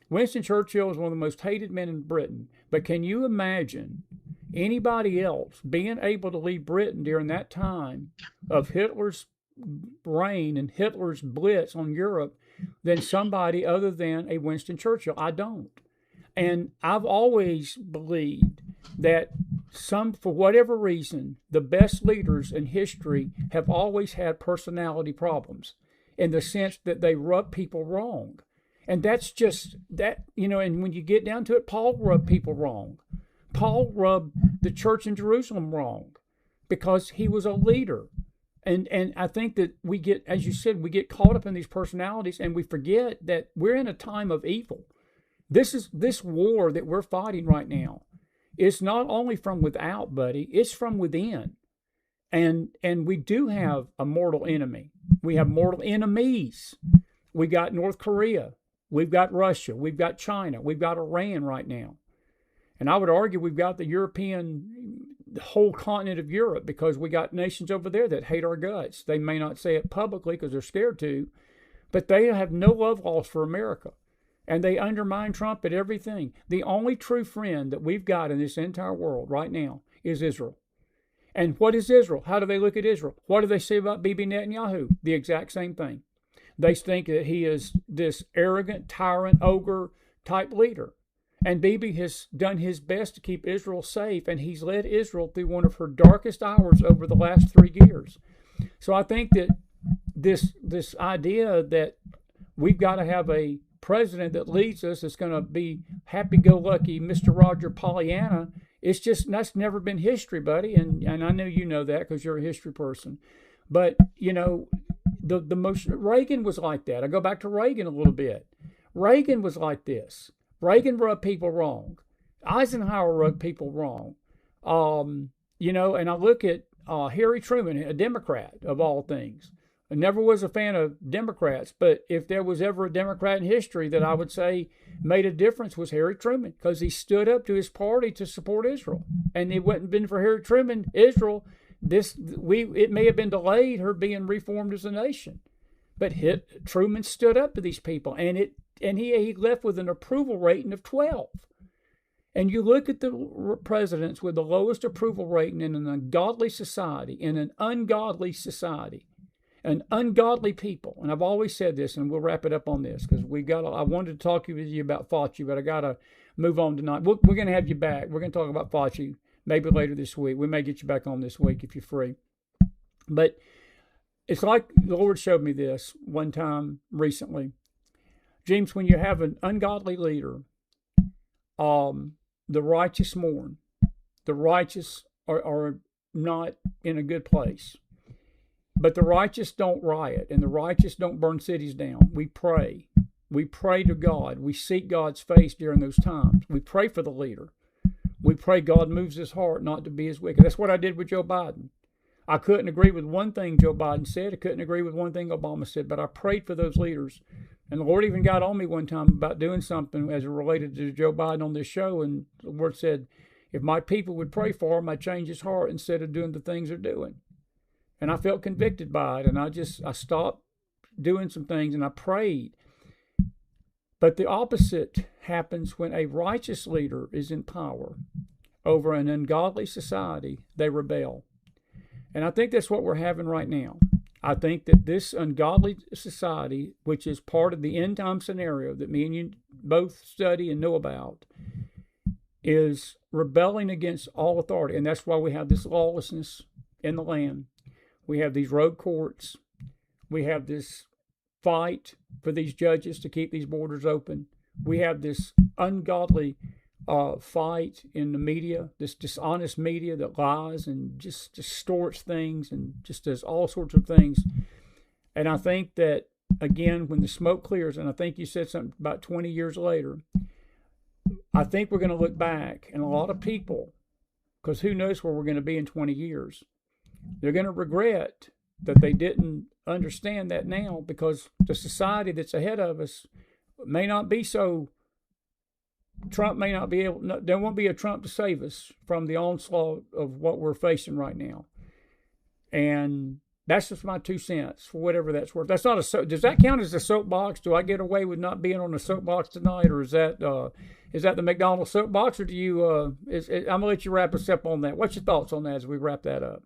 Winston Churchill was one of the most hated men in Britain. But can you imagine anybody else being able to lead Britain during that time of Hitler's reign and Hitler's blitz on Europe than somebody other than a Winston Churchill? I don't. And I've always believed that for whatever reason, the best leaders in history have always had personality problems in the sense that they rub people wrong. And that's just that, and when you get down to it, Paul rubbed people wrong. Paul rubbed the church in Jerusalem wrong because he was a leader. And I think that we get, as you said, we get caught up in these personalities and we forget that we're in a time of evil. This war that we're fighting right now is not only from without, buddy, it's from within. And we do have a mortal enemy. We have mortal enemies. We got North Korea. We've got Russia. We've got China. We've got Iran right now. And I would argue we've got the whole continent of Europe, because we got nations over there that hate our guts. They may not say it publicly because they're scared to, but they have no love lost for America. And they undermine Trump at everything. The only true friend that we've got in this entire world right now is Israel. And what is Israel? How do they look at Israel? What do they say about Bibi Netanyahu? The exact same thing. They think that he is this arrogant, tyrant, ogre type leader. And Bibi has done his best to keep Israel safe, and he's led Israel through one of her darkest hours over the last 3 years. So I think that this idea that we've got to have a president that leads us that's going to be happy-go-lucky Mr. Roger Pollyanna, that's never been history, buddy. And I know you know that because you're a history person. But, Reagan was like that. I go back to Reagan a little bit. Reagan was like this. Reagan rubbed people wrong. Eisenhower rubbed people wrong. And I look at Harry Truman, a Democrat of all things. I never was a fan of Democrats, but if there was ever a Democrat in history that I would say made a difference was Harry Truman, because he stood up to his party to support Israel. And it wouldn't have been for Harry Truman, Israel, it may have been delayed her being reformed as a nation. But Truman stood up to these people, and he left with an approval rating of 12. And you look at the presidents with the lowest approval rating in an ungodly society, an ungodly people. And I've always said this, and we'll wrap it up on this, because I wanted to talk with you about Fauci, but I got to move on tonight. We're going to have you back. We're going to talk about Fauci maybe later this week. We may get you back on this week if you're free. But it's like the Lord showed me this one time recently. Jeemes, when you have an ungodly leader, the righteous mourn. The righteous are not in a good place. But the righteous don't riot, and the righteous don't burn cities down. We pray. We pray to God. We seek God's face during those times. We pray for the leader. We pray God moves his heart not to be as wicked. That's what I did with Joe Biden. I couldn't agree with one thing Joe Biden said. I couldn't agree with one thing Obama said, but I prayed for those leaders. And the Lord even got on me one time about doing something as it related to Joe Biden on this show. And the Lord said, if my people would pray for him, I'd change his heart instead of doing the things they're doing. And I felt convicted by it. And I stopped doing some things and I prayed. But the opposite happens when a righteous leader is in power over an ungodly society. They rebel. And I think that's what we're having right now. I think that this ungodly society, which is part of the end time scenario that me and you both study and know about, is rebelling against all authority. And that's why we have this lawlessness in the land. We have these rogue courts. We have this fight for these judges to keep these borders open. We have this ungodly fight in the media, this dishonest media that lies and just distorts things and just does all sorts of things. And I think that, again, when the smoke clears, and I think you said something about 20 years later, I think we're going to look back, and a lot of people, because who knows where we're going to be in 20 years, they're going to regret that they didn't understand that now, because the society that's ahead of us may not be so. Trump may not be able, there won't be a Trump to save us from the onslaught of what we're facing right now. And That's just my 2 cents for whatever that's worth. That's not a does that count as a soapbox? Do I get away with not being on the soapbox tonight, or is that the McDonald's soapbox, or do you? I'm gonna let you wrap us up on that. What's your thoughts on that as we wrap that up?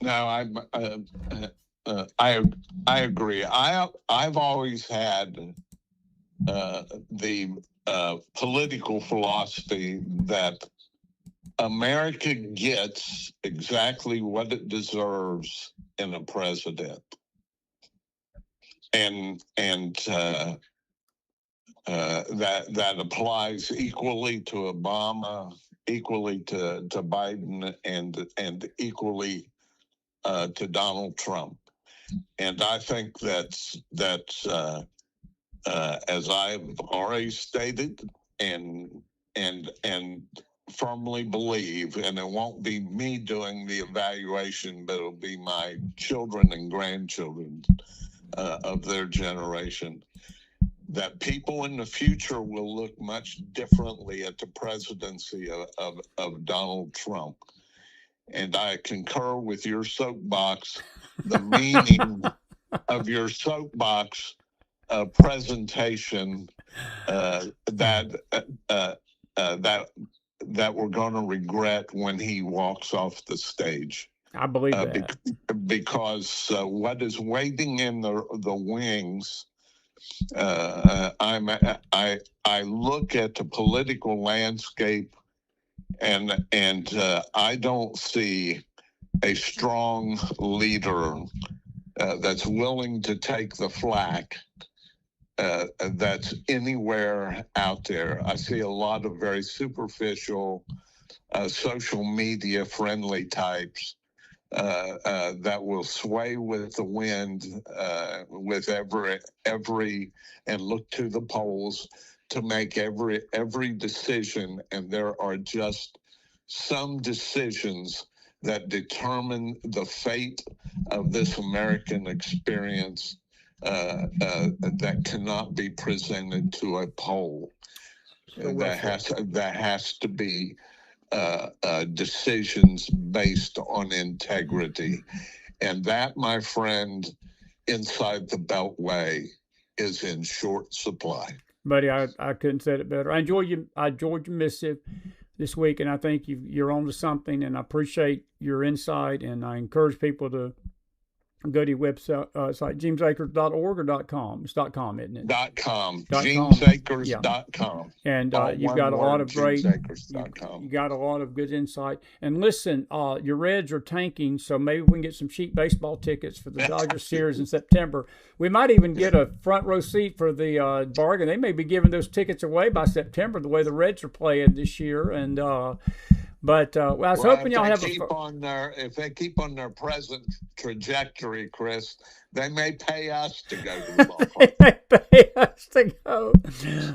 No, I agree. I've always had the political philosophy that America gets exactly what it deserves in a president, and that applies equally to Obama, equally to Biden, and equally to Donald Trump. And I think that's as I've already stated, and firmly believe, and it won't be me doing the evaluation, but it'll be my children and grandchildren of their generation, that people in the future will look much differently at the presidency of Donald Trump. And I concur with your soapbox, the meaning of your soapbox presentation that we're going to regret when he walks off the stage. I believe that. Because what is waiting in the wings, I look at the political landscape, and I don't see a strong leader that's willing to take the flak that's anywhere out there. I see a lot of very superficial, social media friendly types that will sway with the wind with every and look to the polls to make every decision. And there are just some decisions that determine the fate of this American experience that cannot be presented to a poll. That has to be decisions based on integrity. And that, my friend, inside the Beltway is in short supply. Buddy, I couldn't say it better. I enjoyed your missive this week, and I think you're on to something, and I appreciate your insight, and I encourage people to go to your website, JeemesAkers.org or .com. It's .com, isn't it? .com. JeemesAkers.com. And you've got a lot of great, you got a lot of good insight. And listen, your Reds are tanking, so maybe we can get some cheap baseball tickets for the Dodgers series in September. We might even get a front row seat for the bargain. They may be giving those tickets away by September, the way the Reds are playing this year. And But I was hoping y'all have if they keep on their present trajectory, Chris, they may pay us to go to the ballpark. They may pay us to go.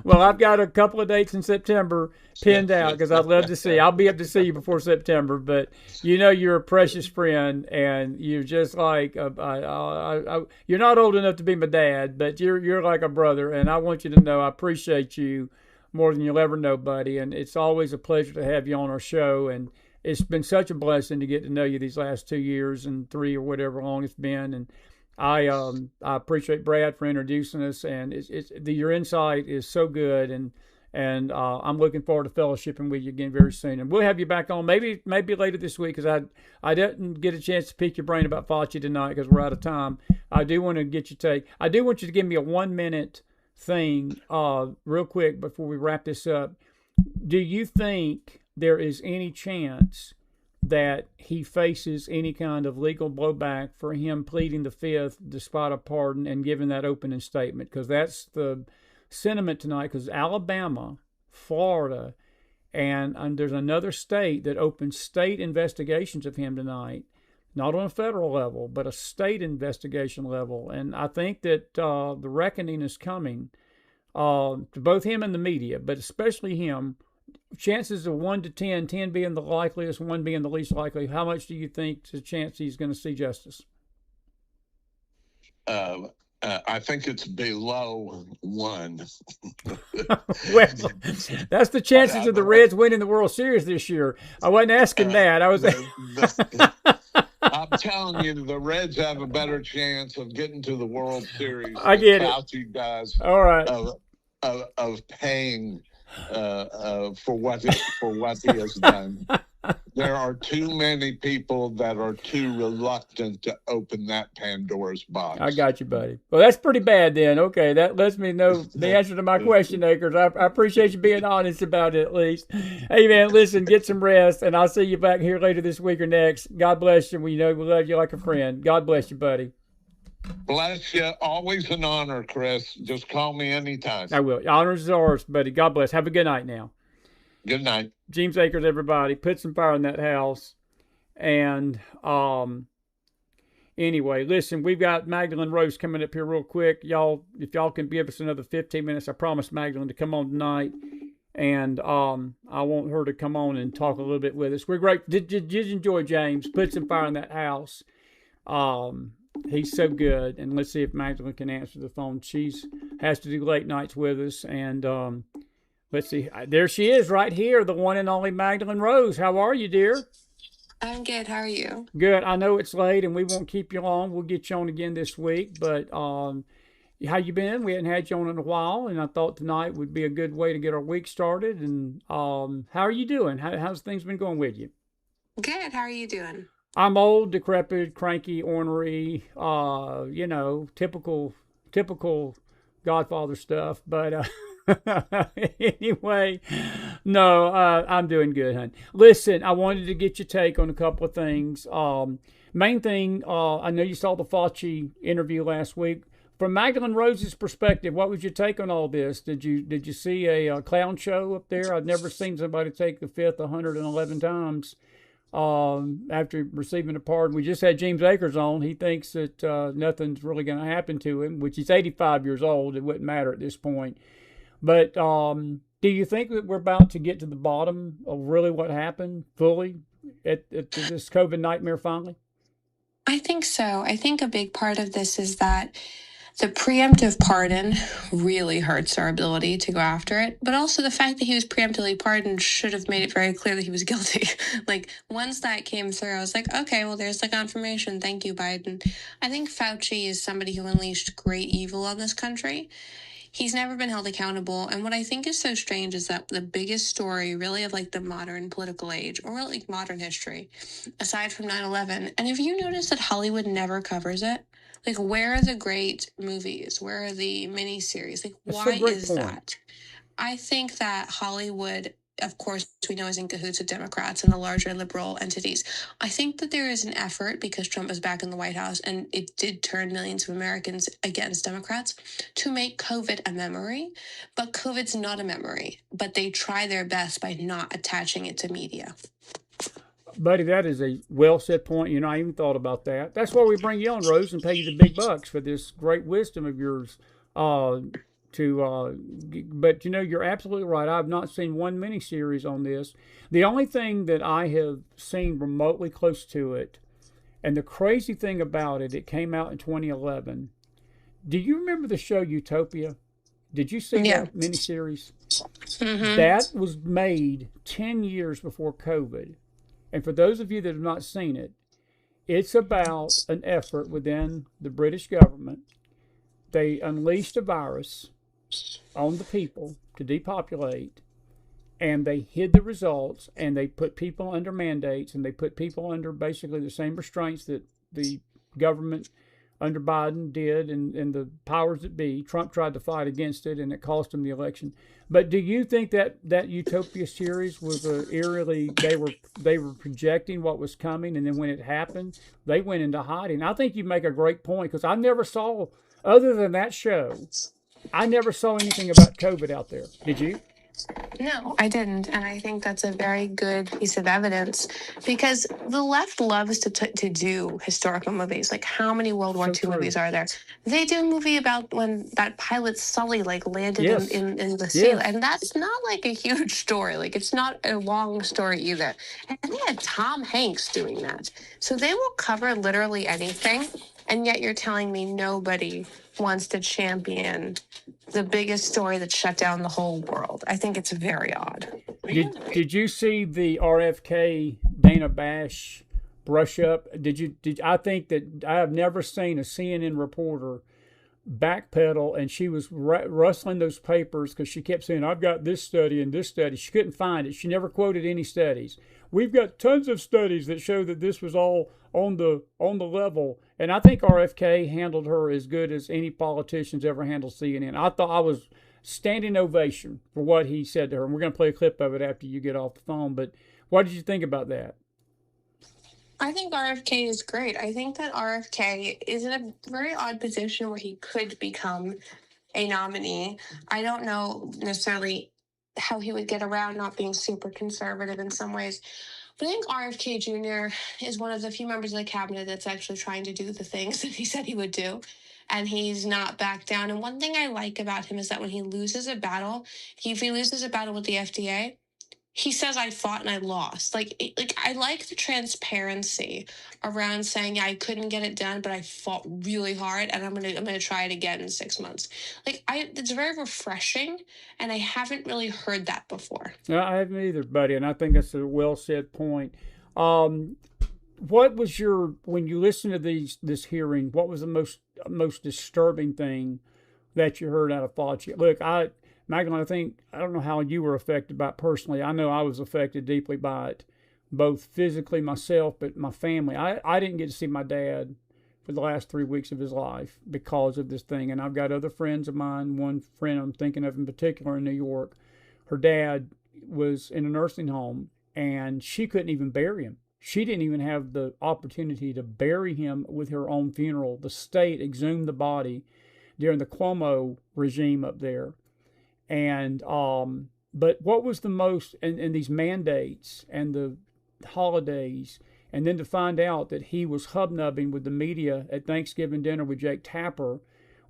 Well, I've got a couple of dates in September pinned out because I'd love to see. I'll be up to see you before September, but you're a precious friend, and you're just like you're not old enough to be my dad, but you're like a brother, and I want you to know I appreciate you more than you'll ever know, buddy. And it's always a pleasure to have you on our show. And it's been such a blessing to get to know you these last 2 years and 3 or whatever long it's been. And I appreciate Brad for introducing us. And your insight is so good. And I'm looking forward to fellowshipping with you again very soon. And we'll have you back on maybe later this week, because I didn't get a chance to pick your brain about Fauci tonight because we're out of time. I do want to get your take. I do want you to give me a 1-minute thing real quick before we wrap this up. Do you think there is any chance that he faces any kind of legal blowback for him pleading the fifth despite a pardon and giving that opening statement? Because that's the sentiment tonight, because Alabama, Florida, and there's another state that opened state investigations of him tonight, not on a federal level, but a state investigation level. And I think that the reckoning is coming to both him and the media, but especially him. Chances of 1 to 10, 10 being the likeliest, 1 being the least likely. How much do you think is the chance he's going to see justice? I think it's below 1. Well, that's the chances of the Reds winning the World Series this year. I wasn't asking that. I was. I'm telling you, the Reds have a better chance of getting to the World Series I than get it. Fauci does All right. of paying for what he has done. There are too many people that are too reluctant to open that Pandora's box. I got you, buddy. Well, that's pretty bad then. Okay, that lets me know the answer to my question, Akers. I appreciate you being honest about it at least. Hey, man, listen, get some rest, and I'll see you back here later this week or next. God bless you. We know we love you like a friend. God bless you, buddy. Bless you. Always an honor, Chris. Just call me anytime. I will. Honors is ours, buddy. God bless. Have a good night now. Good night. Jeemes Akers, everybody. Put some fire in that house. And anyway, listen, we've got Magdalene Rose coming up here real quick. Y'all, if y'all can give us another 15 minutes, I promised Magdalene to come on tonight. And I want her to come on and talk a little bit with us. We're great. Did you enjoy James? Put some fire in that house. He's so good. And let's see if Magdalene can answer the phone. She's has to do late nights with us. And let's see. There she is right here, the one and only Magdalene Rose. How are you, dear? I'm good. How are you? Good. I know it's late and we won't keep you long. We'll get you on again this week. But how you been? We hadn't had you on in a while, and I thought tonight would be a good way to get our week started. And how are you doing? How's things been going with you? Good. How are you doing? I'm old, decrepit, cranky, ornery, typical Godfather stuff. But anyway, no, I'm doing good, hon. Listen, I wanted to get your take on a couple of things. Main thing, I know you saw the Fauci interview last week. From Magdalene Rose's perspective, what was your take on all this? Did you see a clown show up there? I've never seen somebody take the fifth 111 times. After receiving a pardon. We just had Jeemes Akers on. He thinks that nothing's really going to happen to him, which he's 85 years old. It wouldn't matter at this point. But do you think that we're about to get to the bottom of really what happened fully at this COVID nightmare finally? I think so. I think a big part of this is that the preemptive pardon really hurts our ability to go after it. But also the fact that he was preemptively pardoned should have made it very clear that he was guilty. Like, once that came through, I was like, okay, well, there's the confirmation. Thank you, Biden. I think Fauci is somebody who unleashed great evil on this country. He's never been held accountable. And what I think is so strange is that the biggest story really of like the modern political age, or really like modern history, aside from 9/11, and if you notice that Hollywood never covers it, like, where are the great movies? Where are the miniseries? Like, why is that? I think that Hollywood, of course, we know is in cahoots with Democrats and the larger liberal entities. I think that there is an effort, because Trump is back in the White House, and it did turn millions of Americans against Democrats, to make COVID a memory. But COVID's not a memory. But they try their best by not attaching it to media. Buddy, that is a well-said point. I even thought about that. That's why we bring you on, Rose, and pay you the big bucks for this great wisdom of yours. But you're absolutely right. I've not seen one miniseries on this. The only thing that I have seen remotely close to it, and the crazy thing about it, it came out in 2011. Do you remember the show Utopia? Did you see that miniseries? Mm-hmm. That was made 10 years before COVID. And for those of you that have not seen it, it's about an effort within the British government. They unleashed a virus on the people to depopulate, and they hid the results, and they put people under mandates, and they put people under basically the same restraints that the government under Biden did, and the powers that be. Trump tried to fight against it, and it cost him the election. But do you think that Utopia series was eerily, they were projecting what was coming, and then when it happened, they went into hiding? I think you make a great point, because I never saw, other than that show, I never saw anything about COVID out there. Did you? No, I didn't. And I think that's a very good piece of evidence, because the left loves to do historical movies. Like, how many World War II movies are there? They do a movie about when that pilot Sully landed in the sea. Yes. And that's not like a huge story. Like, it's not a long story either. And they had Tom Hanks doing that. So they will cover literally anything. And yet you're telling me nobody wants to champion the biggest story that shut down the whole world. I think it's very odd. Did you see the RFK Dana Bash brush up? I think that I have never seen a CNN reporter backpedal, and she was rustling those papers because she kept saying, I've got this study and this study. She couldn't find it. She never quoted any studies. We've got tons of studies that show that this was all on the level. And I think RFK handled her as good as any politician's ever handled CNN. I thought I was standing ovation for what he said to her. And we're going to play a clip of it after you get off the phone. But what did you think about that? I think RFK is great. I think that RFK is in a very odd position where he could become a nominee. I don't know necessarily how he would get around not being super conservative in some ways. But I think RFK Jr. is one of the few members of the cabinet that's actually trying to do the things that he said he would do. And he's not backed down. And one thing I like about him is that when he loses a battle, if he loses a battle with the FDA, he says, I fought and I lost. I like the transparency around saying, yeah, I couldn't get it done, but I fought really hard and I'm gonna try it again in 6 months. It's very refreshing, and I haven't really heard that before. No, I haven't either, buddy, and I think that's a well said point. What was when you listen to this hearing, what was the most disturbing thing that you heard out of Fauci? Look, Magdalene, I don't know how you were affected by it personally. I know I was affected deeply by it, both physically myself, but my family. I didn't get to see my dad for the last 3 weeks of his life because of this thing. And I've got other friends of mine, one friend I'm thinking of in particular in New York. Her dad was in a nursing home, and she couldn't even bury him. She didn't even have the opportunity to bury him with her own funeral. The state exhumed the body during the Cuomo regime up there. And but what was the most, and these mandates and the holidays, and then to find out that he was hobnobbing with the media at Thanksgiving dinner with Jake Tapper,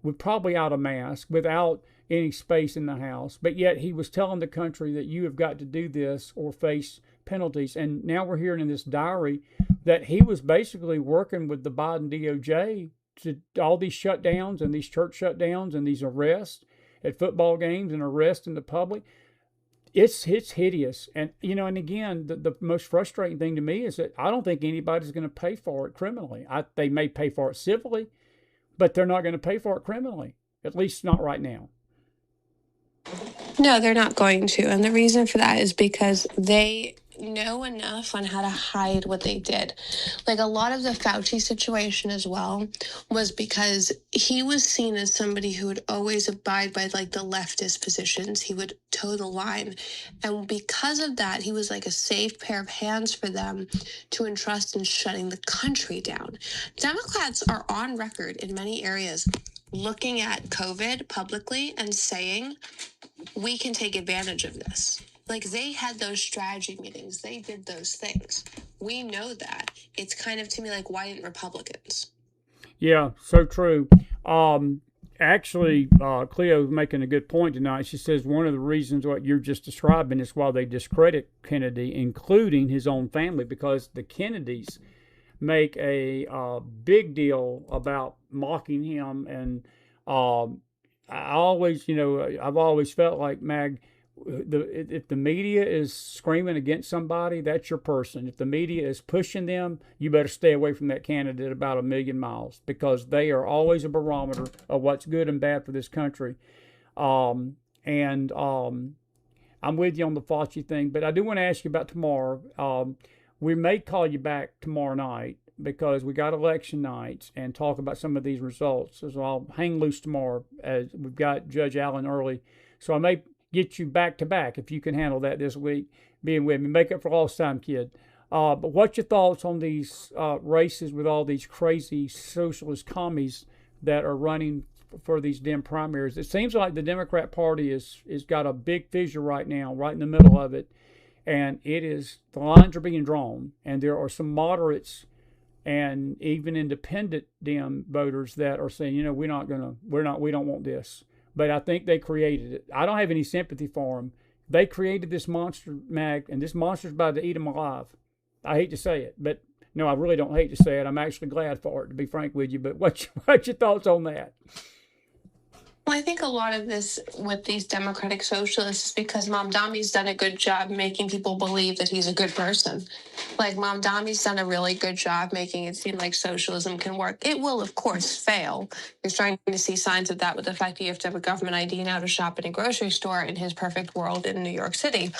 with probably out of mask, without any space in the house, but yet he was telling the country that you have got to do this or face penalties. And now we're hearing in this diary that he was basically working with the Biden DOJ to all these shutdowns and these church shutdowns and these arrests at football games and arresting the public. It's hideous. And, and again, the most frustrating thing to me is that I don't think anybody's going to pay for it criminally. They may pay for it civilly, but they're not going to pay for it criminally, at least not right now. No, they're not going to. And the reason for that is because they know enough on how to hide what they did. A lot of the Fauci situation as well was because he was seen as somebody who would always abide by the leftist positions. He would toe the line. And because of that, he was like a safe pair of hands for them to entrust in shutting the country down. Democrats are on record in many areas looking at COVID publicly and saying, we can take advantage of this. They had those strategy meetings. They did those things. We know that. It's kind of, to me, why didn't Republicans? Yeah, so true. Actually, Cleo's making a good point tonight. She says one of the reasons what you're just describing is why they discredit Kennedy, including his own family, because the Kennedys make a big deal about mocking him. And I've always felt like, Mag, if the media is screaming against somebody, that's your person. If the media is pushing them, you better stay away from that candidate about a million miles, because they are always a barometer of what's good and bad for this country. I'm with you on the Fauci thing, but I do want to ask you about tomorrow. We may call you back tomorrow night because we got election nights and talk about some of these results. So I'll hang loose tomorrow as we've got Judge Allen early. So I may get you back to back if you can handle that this week, being with me. Make up for lost time, kid. But what's your thoughts on these races with all these crazy socialist commies that are running for these Dem primaries? It seems like the Democrat Party is got a big fissure right now, right in the middle of it. And the lines are being drawn, and there are some moderates and even independent Dem voters that are saying, we don't want this. But I think they created it. I don't have any sympathy for them. They created this monster, Mag, and this monster's about to eat them alive. I hate to say it, but no, I really don't hate to say it. I'm actually glad for it, to be frank with you. But what's your thoughts on that? Well, I think a lot of this with these Democratic socialists is because Mamdami's done a good job making people believe that he's a good person. Like, Mamdami's done a really good job making it seem like socialism can work. It will, of course, fail. You're starting to see signs of that with the fact that you have to have a government ID now to shop in a grocery store in his perfect world in New York City.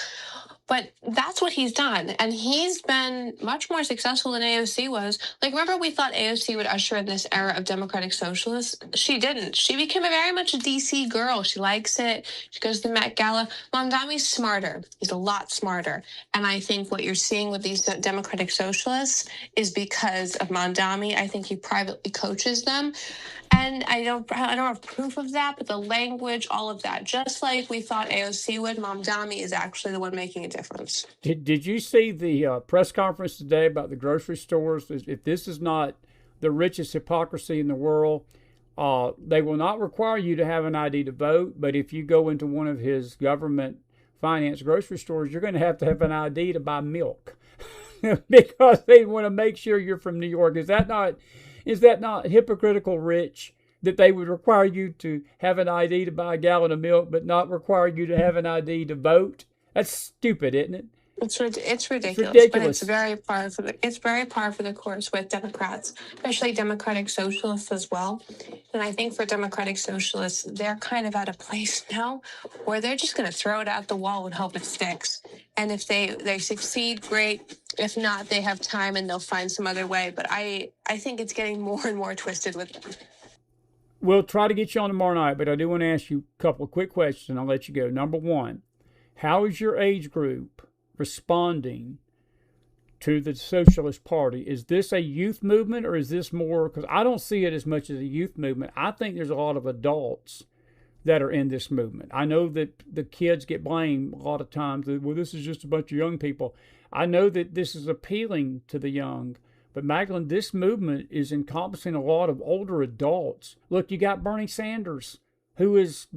But that's what he's done. And he's been much more successful than AOC was. Like, remember we thought AOC would usher in this era of democratic socialists? She didn't. She became very much a DC girl. She likes it. She goes to the Met Gala. Mamdami's smarter. He's a lot smarter. And I think what you're seeing with these democratic socialists is because of Mamdami. I think he privately coaches them. And I don't have proof of that, but the language, all of that, just like we thought AOC would, Mamdami is actually the one making a difference. Did you see the press conference today about the grocery stores? If this is not the richest hypocrisy in the world, they will not require you to have an ID to vote, but if you go into one of his government financed grocery stores, you're going to have an ID to buy milk because they want to make sure you're from New York. Is that not hypocritical, Rich, that they would require you to have an ID to buy a gallon of milk, but not require you to have an ID to vote? That's stupid, isn't it? It's ridiculous, but it's very par for the course with Democrats, especially Democratic Socialists as well. And I think for Democratic Socialists, they're kind of at a place now where they're just going to throw it out the wall and hope it sticks. And if they succeed, great. If not, they have time and they'll find some other way. But I think it's getting more and more twisted with them. We'll try to get you on tomorrow night, but I do want to ask you a couple of quick questions and I'll let you go. Number one, how is your age group responding to the Socialist Party? Is this a youth movement or is this more, because I don't see it as much as a youth movement. I think there's a lot of adults that are in this movement. I know that the kids get blamed a lot of times. Well, this is just a bunch of young people. I know that this is appealing to the young, but Magdalene, this movement is encompassing a lot of older adults. Look, you got Bernie Sanders, who's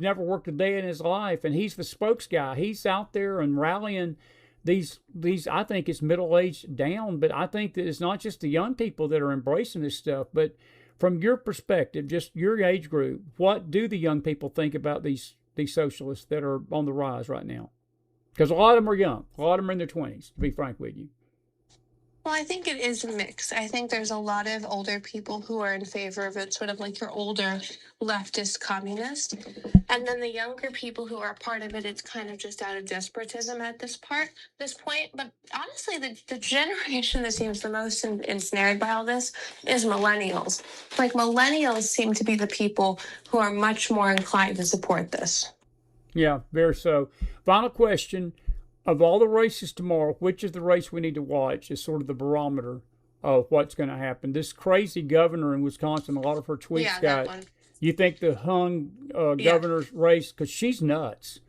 never worked a day in his life, and he's the spokes guy. He's out there and rallying these I think it's middle-aged down, but I think that it's not just the young people that are embracing this stuff. But from your perspective, just your age group, what do the young people think about these socialists that are on the rise right now? Because a lot of them are young. A lot of them are in their 20s, to be frank with you. Well, I think it is a mix. I think there's a lot of older people who are in favor of it, sort of like your older leftist communist. And then the younger people who are part of it, it's kind of just out of despotism at this point. But honestly, the generation that seems the most ensnared by all this is millennials. Like, millennials seem to be the people who are much more inclined to support this. Yeah, very so. Final question. Of all the races tomorrow, which is the race we need to watch is sort of the barometer of what's going to happen? This crazy governor in Wisconsin, a lot of her tweets got. You think the hung governor's race, because she's nuts.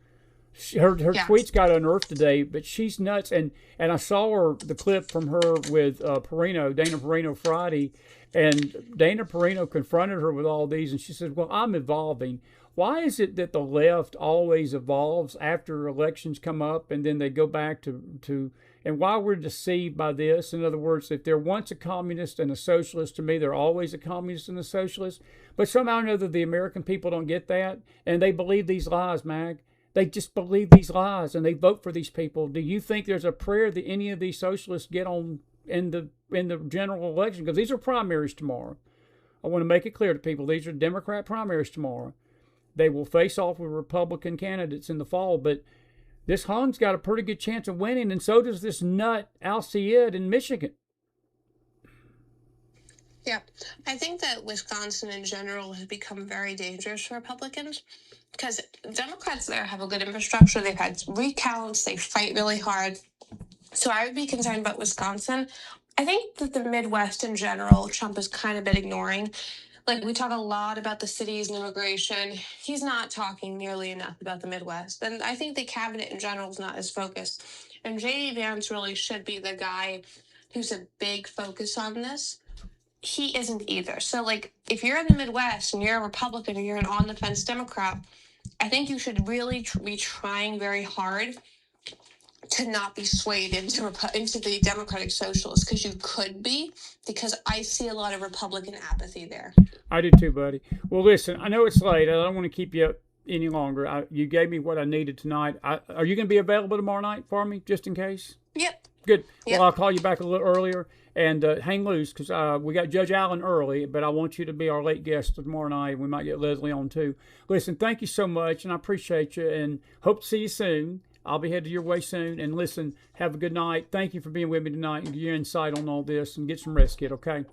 Her tweets got unearthed today, but she's nuts. And I saw the clip from her with Dana Perino Friday, and Dana Perino confronted her with all these, and she said, well, I'm evolving. Why is it that the left always evolves after elections come up and then they go back to and why we're deceived by this? In other words, if they're once a communist and a socialist, to me, they're always a communist and a socialist. But somehow or another, the American people don't get that, and they believe these lies, Mag. They just believe these lies, and they vote for these people. Do you think there's a prayer that any of these socialists get on in the general election? Because these are primaries tomorrow. I want to make it clear to people, these are Democrat primaries tomorrow. They will face off with Republican candidates in the fall, but this Hung's got a pretty good chance of winning, and so does this nut Al Sayed in Michigan. Yeah, I think that Wisconsin in general has become very dangerous for Republicans because Democrats there have a good infrastructure. They've had recounts. They fight really hard. So I would be concerned about Wisconsin. I think that the Midwest in general, Trump has kind of been ignoring. Like, we talk a lot about the cities and immigration. He's not talking nearly enough about the Midwest. And I think the cabinet in general is not as focused. And J.D. Vance really should be the guy who's a big focus on this. He isn't either. So, like, if you're in the Midwest and you're a Republican or you're an on-the-fence Democrat, I think you should really be trying very hard to not be swayed into the Democratic Socialists, because you could be, because I see a lot of Republican apathy there. I do too, buddy. Well, listen, I know it's late. I don't want to keep you up any longer. You gave me what I needed tonight. Are you going to be available tomorrow night for me, just in case? Yep. Good. Yep. Well, I'll call you back a little earlier, and hang loose, because we got Judge Allen early, but I want you to be our late guest tomorrow night. We might get Leslie on too. Listen, thank you so much, and I appreciate you, and hope to see you soon. I'll be headed your way soon. And listen, have a good night. Thank you for being with me tonight and your insight on all this, and get some rest, kid, okay?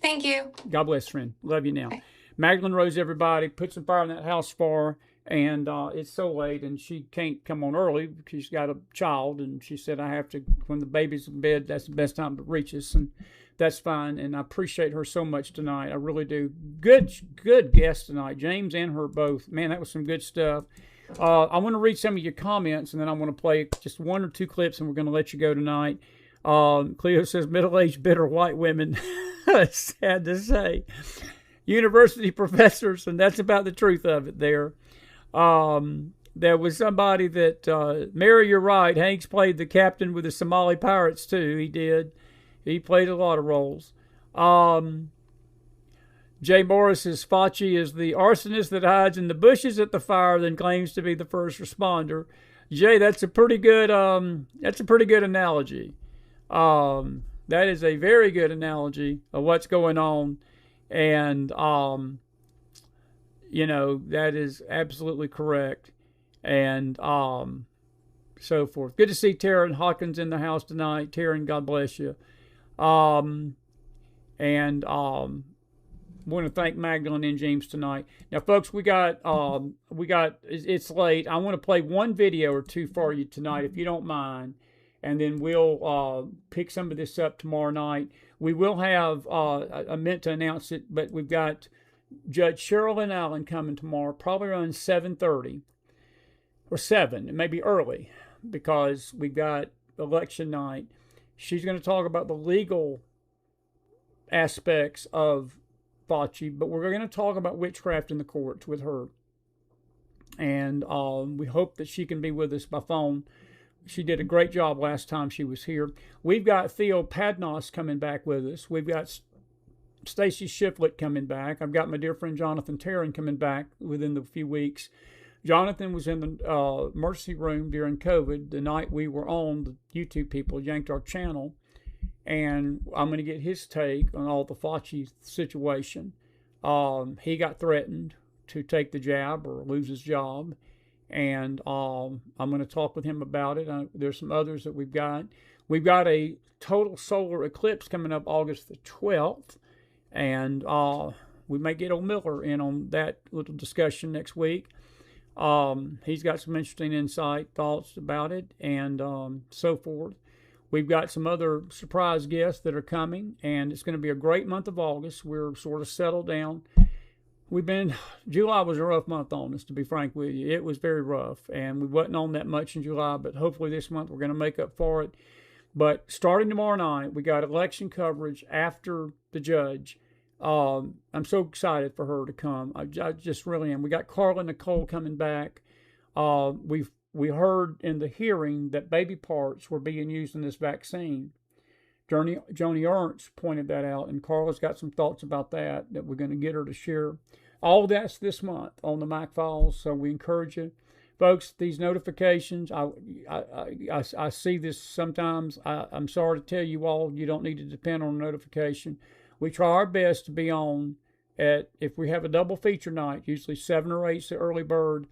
Thank you. God bless, friend. Love you now. Magdalene Rose, everybody, put some fire in that house for her. And it's so late, and she can't come on early because she's got a child. And she said, I have to, when the baby's in bed, that's the best time to reach us. And that's fine. And I appreciate her so much tonight. I really do. Good guest tonight. Jeemes and her both. Man, that was some good stuff. I want to read some of your comments, and then I want to play just one or two clips, and we're going to let you go tonight. Cleo says, middle-aged, bitter white women. Sad to say. University professors, and that's about the truth of it there. There was somebody that, Mary, you're right. Hanks played the captain with the Somali pirates, too. He did. He played a lot of roles. Jay Morris says Fauci is the arsonist that hides in the bushes at the fire, then claims to be the first responder. Jay, that's a pretty good analogy. That is a very good analogy of what's going on, and that is absolutely correct, and so forth. Good to see Taryn Hawkins in the house tonight. Taryn, God bless you. Want to thank Magdalene and Jeemes tonight. Now, folks, it's late. I want to play one video or two for you tonight, if you don't mind, and then we'll pick some of this up tomorrow night. We will have, I meant to announce it, but we've got Judge Sherilyn Allen coming tomorrow, probably around 7:30 or 7. It may be early because we've got election night. She's going to talk about the legal aspects of Fauci, but we're going to talk about witchcraft in the courts with her. And we hope that she can be with us by phone. She did a great job last time she was here. We've got Theo Padnos coming back with us. We've got Stacy Shiflett coming back. I've got my dear friend Jonathan Taryn coming back within the few weeks. Jonathan was in the emergency room during COVID the night we were on. The YouTube people yanked our channel. And I'm going to get his take on all the Fauci situation. He got threatened to take the jab or lose his job. And I'm going to talk with him about it. There's some others that we've got. We've got a total solar eclipse coming up August the 12th. And we may get old Miller in on that little discussion next week. He's got some interesting insight, thoughts about it, and so forth. We've got some other surprise guests that are coming, and it's going to be a great month of August. We're sort of settled down. July was a rough month on us, to be frank with you. It was very rough, and we wasn't on that much in July, but hopefully this month we're going to make up for it. But starting tomorrow night, we got election coverage after the judge. I'm so excited for her to come. I just really am. We got Carla Nicole coming back. We heard in the hearing that baby parts were being used in this vaccine. Joni Ernst pointed that out, and Carla's got some thoughts about that we're going to get her to share. All that's this month on the McFiles, so we encourage you. Folks, these notifications, I see this sometimes. I'm sorry to tell you all, you don't need to depend on a notification. We try our best to be on if we have a double feature night, usually 7 or 8's the early bird,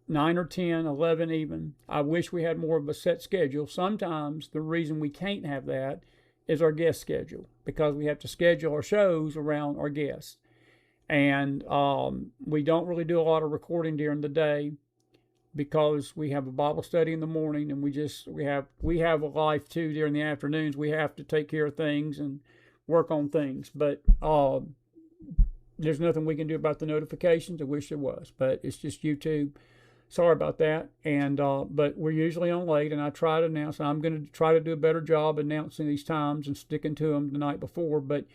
9 or 10, 11 even. I wish we had more of a set schedule. Sometimes the reason we can't have that is our guest schedule, because we have to schedule our shows around our guests. And we don't really do a lot of recording during the day because we have a Bible study in the morning, and we have a life too during the afternoons. We have to take care of things and work on things. But there's nothing we can do about the notifications. I wish there was, but it's just YouTube. Sorry about that. And but we're usually on late, and I try to announce. I'm going to try to do a better job announcing these times and sticking to them the night before. But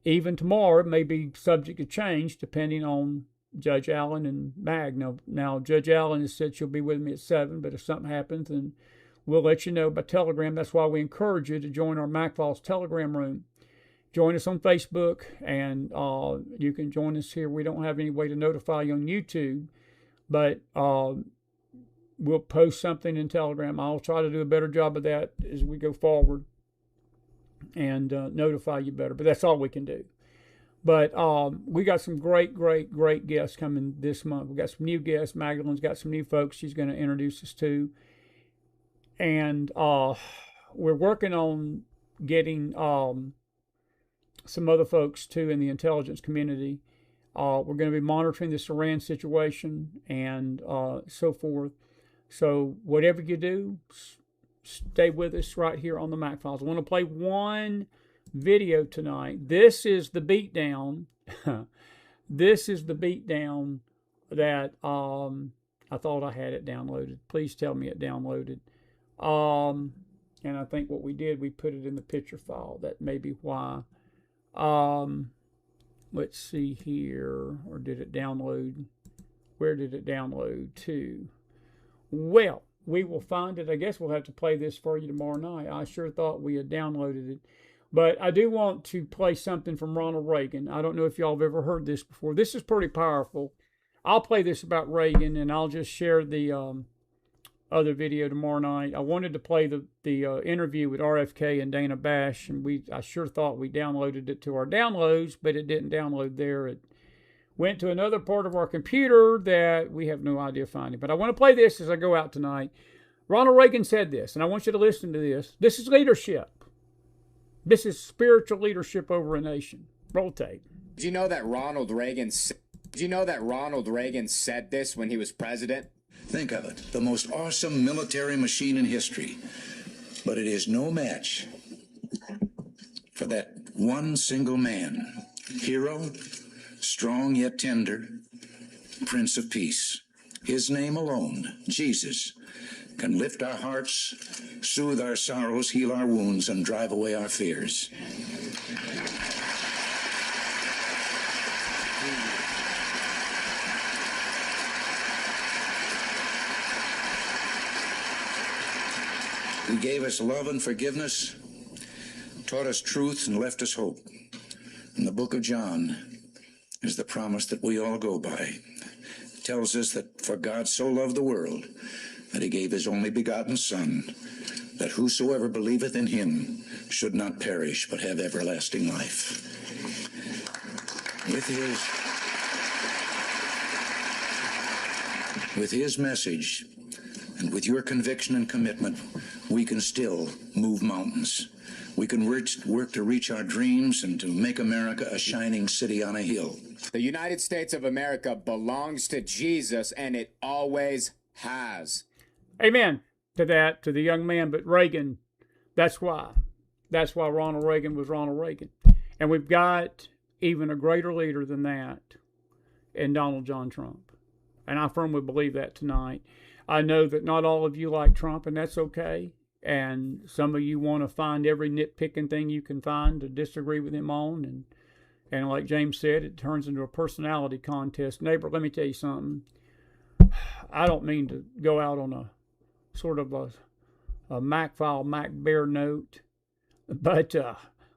even tomorrow, it may be subject to change depending on Judge Allen and Mag. Now Judge Allen has said she'll be with me at 7, but if something happens, then we'll let you know by Telegram. That's why we encourage you to join our McFiles Telegram room. Join us on Facebook, and you can join us here. We don't have any way to notify you on YouTube, but we'll post something in Telegram. I'll try to do a better job of that as we go forward and notify you better. But that's all we can do. But we got some great guests coming this month. We got some new guests. Magdalene's got some new folks she's going to introduce us to. And we're working on getting some other folks, too, in the intelligence community. We're going to be monitoring this Iran situation and so forth. So whatever you do, stay with us right here on the McFiles. I want to play one video tonight. This is the beatdown. This is the beatdown that I thought I had it downloaded. Please tell me it downloaded. And I think what we did, we put it in the picture file. That may be why. Let's see here. Or did it download? Where did it download to? Well, we will find it. I guess we'll have to play this for you tomorrow night. I sure thought we had downloaded it. But I do want to play something from Ronald Reagan. I don't know if y'all have ever heard this before. This is pretty powerful. I'll play this about Reagan, and I'll just share the other video tomorrow night. I wanted to play the interview with RFK and Dana Bash, and I sure thought we downloaded it to our downloads, but it didn't download there. It went to another part of our computer that we have no idea finding. But I want to play this as I go out tonight. Ronald Reagan said this, and I want you to listen to this. This is leadership. This is spiritual leadership over a nation. Roll tape. Did you know that Ronald Reagan said this when he was president? Think of it, the most awesome military machine in history. But it is no match for that one single man. Hero, strong yet tender, Prince of Peace. His name alone, Jesus, can lift our hearts, soothe our sorrows, heal our wounds, and drive away our fears. He gave us love and forgiveness, taught us truth, and left us hope. In the book of John is the promise that we all go by. It tells us that for God so loved the world that he gave his only begotten Son, that whosoever believeth in him should not perish but have everlasting life. With his message and with your conviction and commitment, we can still move mountains. We can work to reach our dreams and to make America a shining city on a hill. The United States of America belongs to Jesus, and it always has. Amen to that, to the young man. But Reagan, that's why Ronald Reagan was Ronald Reagan. And we've got even a greater leader than that in Donald John Trump. And I firmly believe that tonight. I know that not all of you like Trump, and that's okay. And some of you want to find every nitpicking thing you can find to disagree with him on. And like James said, it turns into a personality contest. Neighbor, let me tell you something. I don't mean to go out on a sort of a McFile, McBear note, but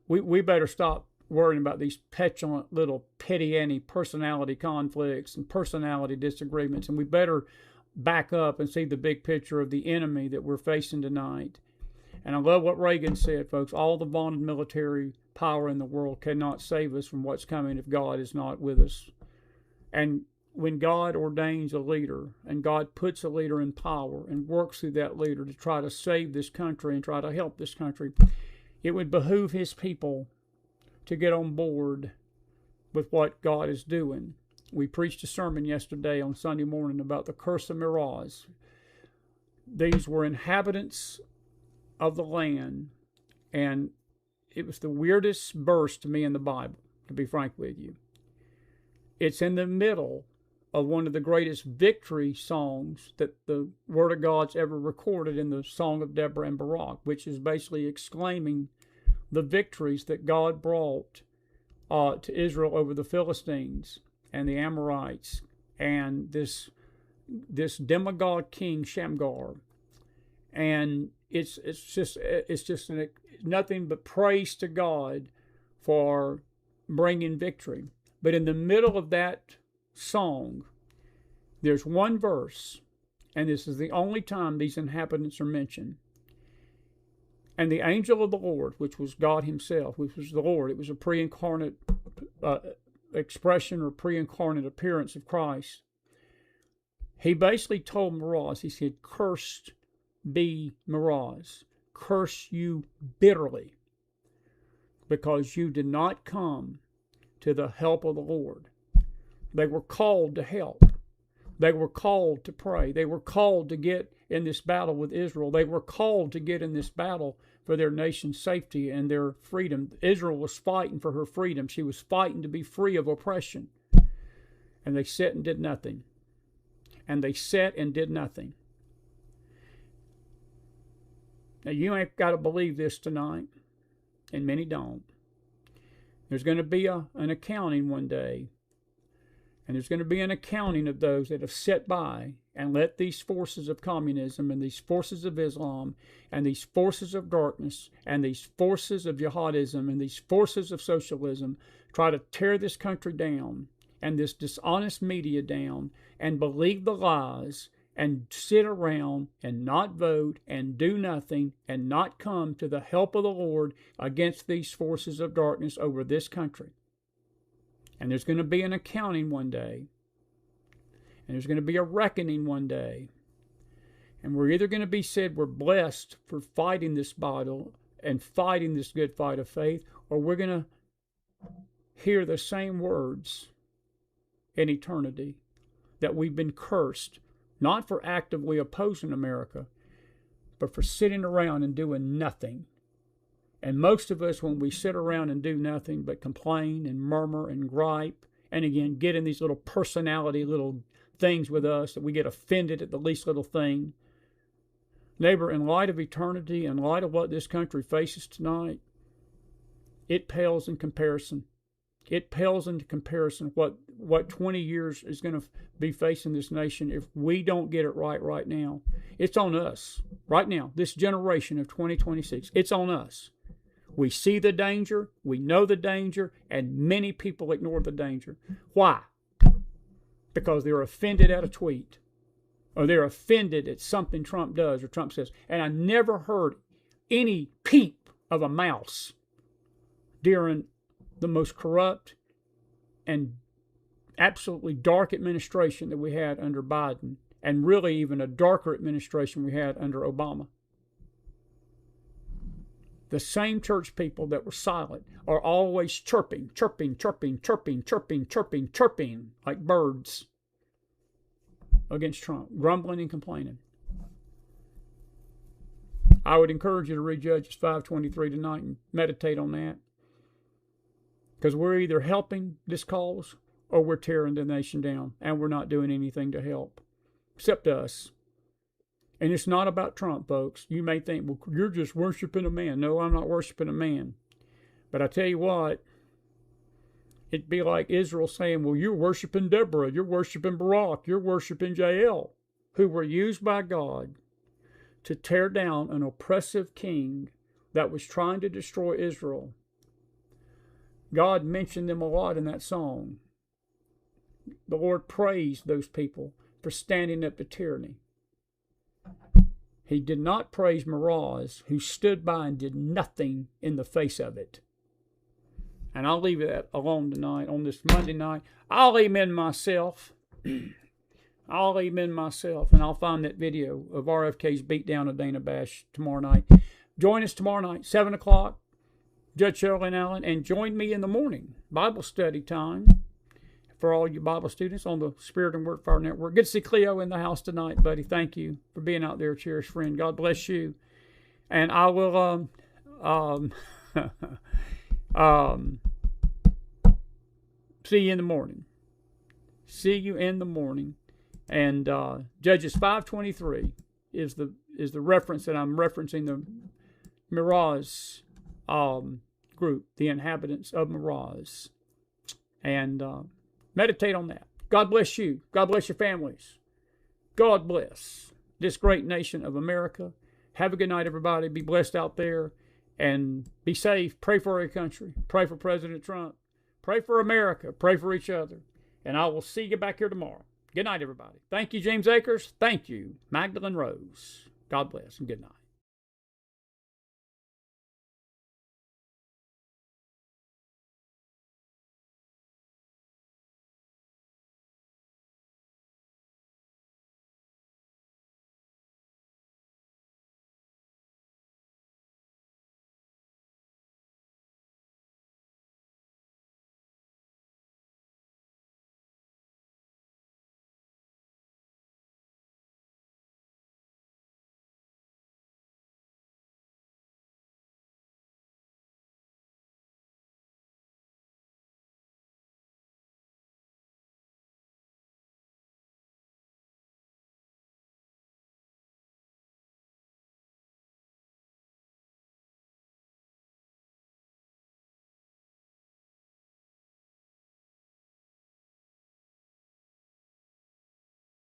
we better stop worrying about these petulant little petty personality conflicts and personality disagreements, and we better back up and see the big picture of the enemy that we're facing tonight. And I love what Reagan said, folks. All the vaunted military power in the world cannot save us from what's coming if God is not with us. And when God ordains a leader and God puts a leader in power and works through that leader to try to save this country and try to help this country, it would behoove his people to get on board with what God is doing. We preached a sermon yesterday on Sunday morning about the curse of Miraz. These were inhabitants of the land, and it was the weirdest verse to me in the Bible, to be frank with you. It's in the middle of one of the greatest victory songs that the Word of God's ever recorded in the Song of Deborah and Barak, which is basically exclaiming the victories that God brought to Israel over the Philistines and the Amorites and this demagogue king Shamgar. And it's just nothing but praise to God for bringing victory. But in the middle of that song, there's one verse, and this is the only time these inhabitants are mentioned. And the angel of the Lord, which was God himself, which was the Lord, it was a pre-incarnate expression or pre-incarnate appearance of Christ. He basically told Meroz, he said, "Cursed be Meroz, curse you bitterly, because you did not come to the help of the Lord." They were called to help. They were called to pray. They were called to get in this battle with Israel. They were called to get in this battle for their nation's safety and their freedom. Israel was fighting for her freedom. She was fighting to be free of oppression. And they sat and did nothing. And they sat and did nothing. Now, you ain't got to believe this tonight, and many don't. There's going to be an accounting one day. And there's going to be an accounting of those that have sat by and let these forces of communism and these forces of Islam and these forces of darkness and these forces of jihadism and these forces of socialism try to tear this country down and this dishonest media down and believe the lies and sit around and not vote and do nothing and not come to the help of the Lord against these forces of darkness over this country. And there's going to be an accounting one day. And there's going to be a reckoning one day. And we're either going to be said we're blessed for fighting this battle and fighting this good fight of faith, or we're going to hear the same words in eternity, that we've been cursed, not for actively opposing America, but for sitting around and doing nothing. And most of us, when we sit around and do nothing but complain and murmur and gripe, and again, get in these little personality little things with us, that we get offended at the least little thing. Neighbor, in light of eternity, in light of what this country faces tonight, it pales in comparison. It pales into comparison what 20 years is going to be facing this nation if we don't get it right now. It's on us. Right now, this generation of 2026, it's on us. We see the danger, we know the danger, and many people ignore the danger. Why? Because they're offended at a tweet, or they're offended at something Trump does or Trump says. And I never heard any peep of a mouse during the most corrupt and absolutely dark administration that we had under Biden, and really even a darker administration we had under Obama. The same church people that were silent are always chirping, like birds against Trump, grumbling and complaining. I would encourage you to read Judges 5:23 tonight and meditate on that. Because we're either helping this cause or we're tearing the nation down, and we're not doing anything to help, except us. And it's not about Trump, folks. You may think, well, you're just worshiping a man. No, I'm not worshiping a man. But I tell you what, it'd be like Israel saying, well, you're worshiping Deborah, you're worshiping Barak, you're worshiping Jael, who were used by God to tear down an oppressive king that was trying to destroy Israel. God mentioned them a lot in that song. The Lord praised those people for standing up to tyranny. He did not praise Meroz, who stood by and did nothing in the face of it. And I'll leave that alone tonight on this Monday night. I'll amen myself. I'll amen myself, and I'll find that video of RFK's beatdown of Dana Bash tomorrow night. Join us tomorrow night, 7 o'clock, Judge Sherilyn Allen, and join me in the morning, Bible study time, for all you Bible students on the Spirit and Word Fire Network. Good to see Cleo in the house tonight, buddy. Thank you for being out there, cherished friend. God bless you. And I will see you in the morning. See you in the morning. And Judges 5:23 is the reference that I'm referencing, the Meroz group, the inhabitants of Meroz. And meditate on that. God bless you. God bless your families. God bless this great nation of America. Have a good night, everybody. Be blessed out there and be safe. Pray for our country. Pray for President Trump. Pray for America. Pray for each other. And I will see you back here tomorrow. Good night, everybody. Thank you, James Akers. Thank you, Magdalene Rose. God bless and good night.